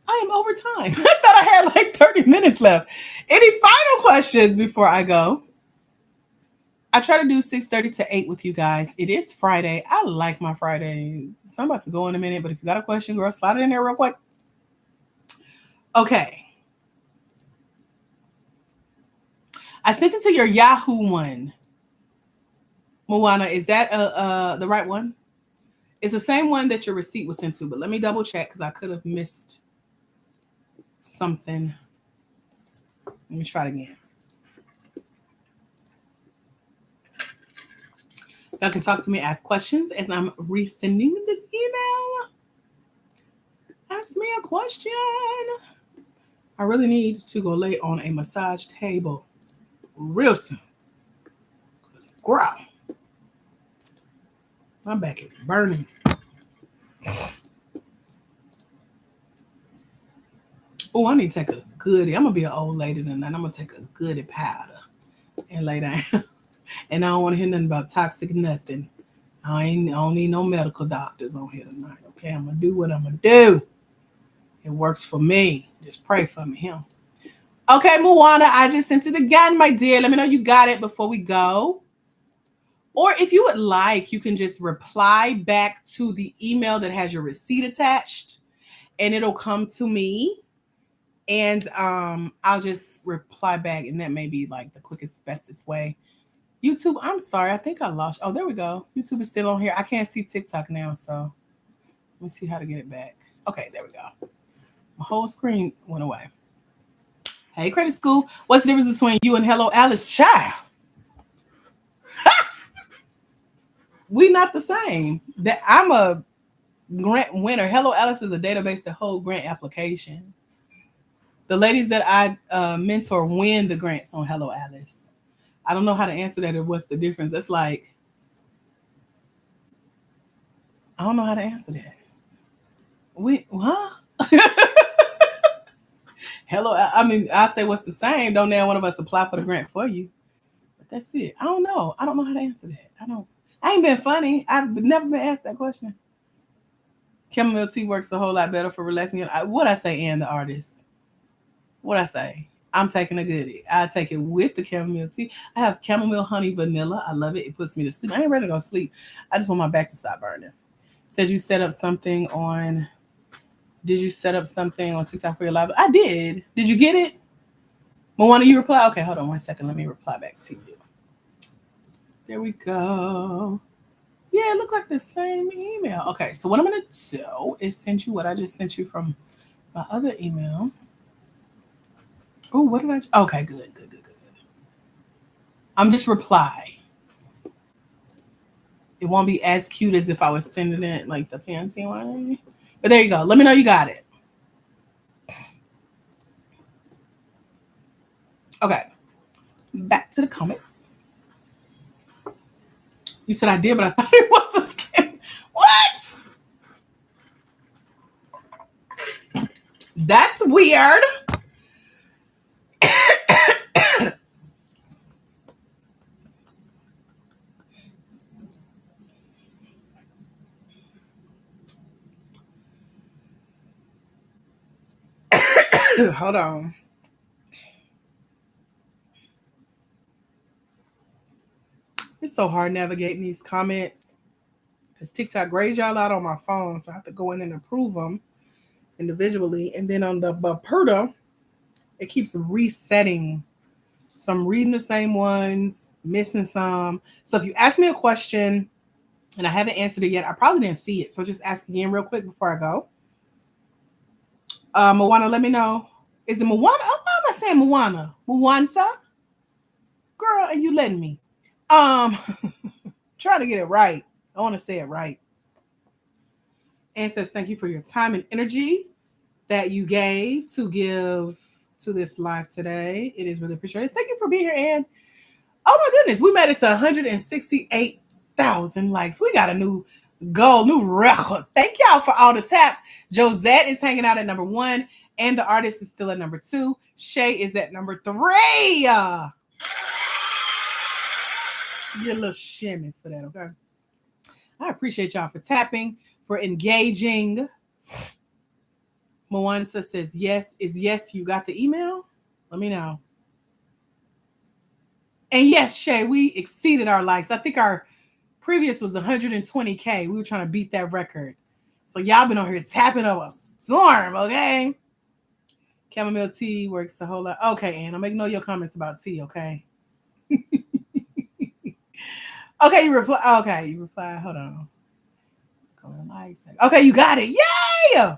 I am over time. I thought I had like 30 minutes left. Any final questions before I go? I try to do 6:30 to 8 with you guys. It is Friday. I like my Fridays. So I'm about to go in a minute, but if you got a question, girl, slide it in there real quick. Okay. I sent it to your Yahoo one. Moana, is that the right one? It's the same one that your receipt was sent to, but let me double check because I could have missed something. Let me try it again. Y'all can talk to me, ask questions as I'm resending this email. Ask me a question. I really need to go lay on a massage table real soon. Because, girl, my back is burning. Oh, I need to take a goodie. I'm going to be an old lady tonight. I'm going to take a goodie powder and lay down. And I don't want to hear nothing about toxic nothing. I don't need no medical doctors on here tonight. Okay, I'm going to do what I'm going to do. It works for me. Just pray for me, him. Okay, Moana, I just sent it again, my dear. Let me know you got it before we go. Or if you would like, you can just reply back to the email that has your receipt attached, and it'll come to me. And I'll just reply back, and that may be like the quickest, bestest way. YouTube, I'm sorry. I think I lost. Oh, there we go. YouTube is still on here. I can't see TikTok now, so let me see how to get it back. Okay, there we go. My whole screen went away. Hey, Credit School. What's the difference between you and Hello Alice? Child. We not the same. That I'm a grant winner. Hello Alice is a database that holds grant applications. The ladies that I mentor win the grants on Hello Alice. I don't know how to answer that or what's the difference. That's like I don't know how to answer that. Huh? Hello. I mean, I say what's the same. Don't now one of us apply for the grant for you. But that's it. I don't know. I don't know how to answer that. I don't. I ain't been funny. I've never been asked that question. Chamomile tea works a whole lot better for relaxing. What I say, and the artist. What I say. I'm taking a goodie. I take it with the chamomile tea. I have chamomile honey vanilla. I love it. It puts me to sleep. I ain't ready to go sleep. I just want my back to stop burning. Says you set up something on. Did you set up something on TikTok for your live? I did. Did you get it? Moana, you reply? Okay, hold on 1 second. Let me reply back to you. There we go. Yeah, it looked like the same email. Okay, so what I'm going to do is send you what I just sent you from my other email. Oh, what did I? Okay, good. I'm just reply. It won't be as cute as if I was sending it like the fancy one. But there you go. Let me know you got it. Okay. Back to the comments. You said I did, but I thought it was a scam. What? That's weird. Hold on. It's so hard navigating these comments because TikTok grades y'all out on my phone, so I have to go in and approve them individually. And then on the Baperta, it keeps resetting. So I'm reading the same ones, missing some. So if you ask me a question and I haven't answered it yet, I probably didn't see it. So just ask again real quick before I go. Moana, let me know. Is it Moana? Oh, why am I saying Moana? Moana? Girl, are you letting me? Trying to get it right. I want to say it right. And says thank you for your time and energy that you gave to give to this live today. It is really appreciated. Thank you for being here, Ann. Oh my goodness, we made it to 168,000 likes. We got a new goal, new record. Thank y'all for all the taps. Josette is hanging out at number 1, and the artist is still at number 2. Shay is at number 3. Get a little shimmy for that, okay? I appreciate y'all for tapping, for engaging. Moana says yes. Is yes, you got the email? Let me know. And yes, Shay, we exceeded our likes. I think our previous was 120K. We were trying to beat that record. So y'all been on here tapping up a storm, okay? Chamomile tea works a whole lot. Okay, Ann, I'm ignore your comments about tea, okay? Okay, you reply. Okay, you reply. Hold on. Okay, you got it. Yay!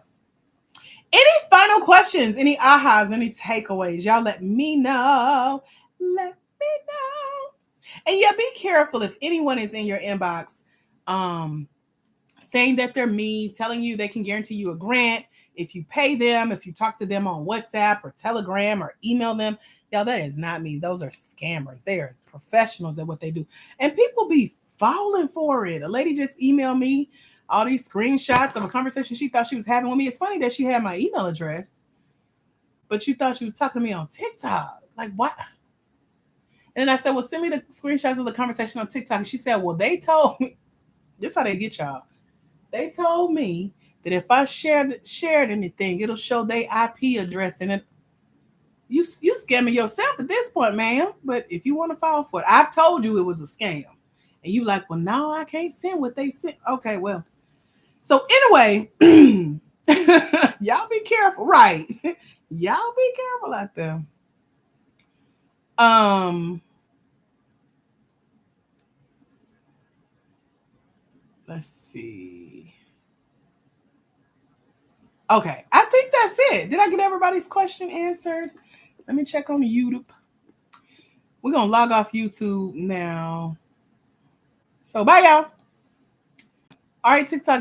Any final questions? Any ahas? Any takeaways? Y'all let me know. Let me know. And yeah, be careful if anyone is in your inbox saying that they're me, telling you they can guarantee you a grant if you pay them, if you talk to them on WhatsApp or Telegram or email them. Y'all, that is not me. Those are scammers. They are professionals at what they do. And people be falling for it. A lady just emailed me all these screenshots of a conversation she thought she was having with me. It's funny that she had my email address, but you thought she was talking to me on TikTok. Like, what? And then I said, well, send me the screenshots of the conversation on TikTok. And she said, well, they told me, this is how they get y'all. They told me that if I shared anything, it'll show their IP address. And it, you scamming yourself at this point, ma'am. But if you want to fall for it, I've told you it was a scam. And you like, well, no, I can't send what they sent. Okay, well. So anyway, y'all be careful. Right. Y'all be careful out there. Let's see. Okay, I think that's it. Did I get everybody's question answered? Let me check on YouTube. We're gonna log off YouTube now. So bye, y'all. All right, TikTok.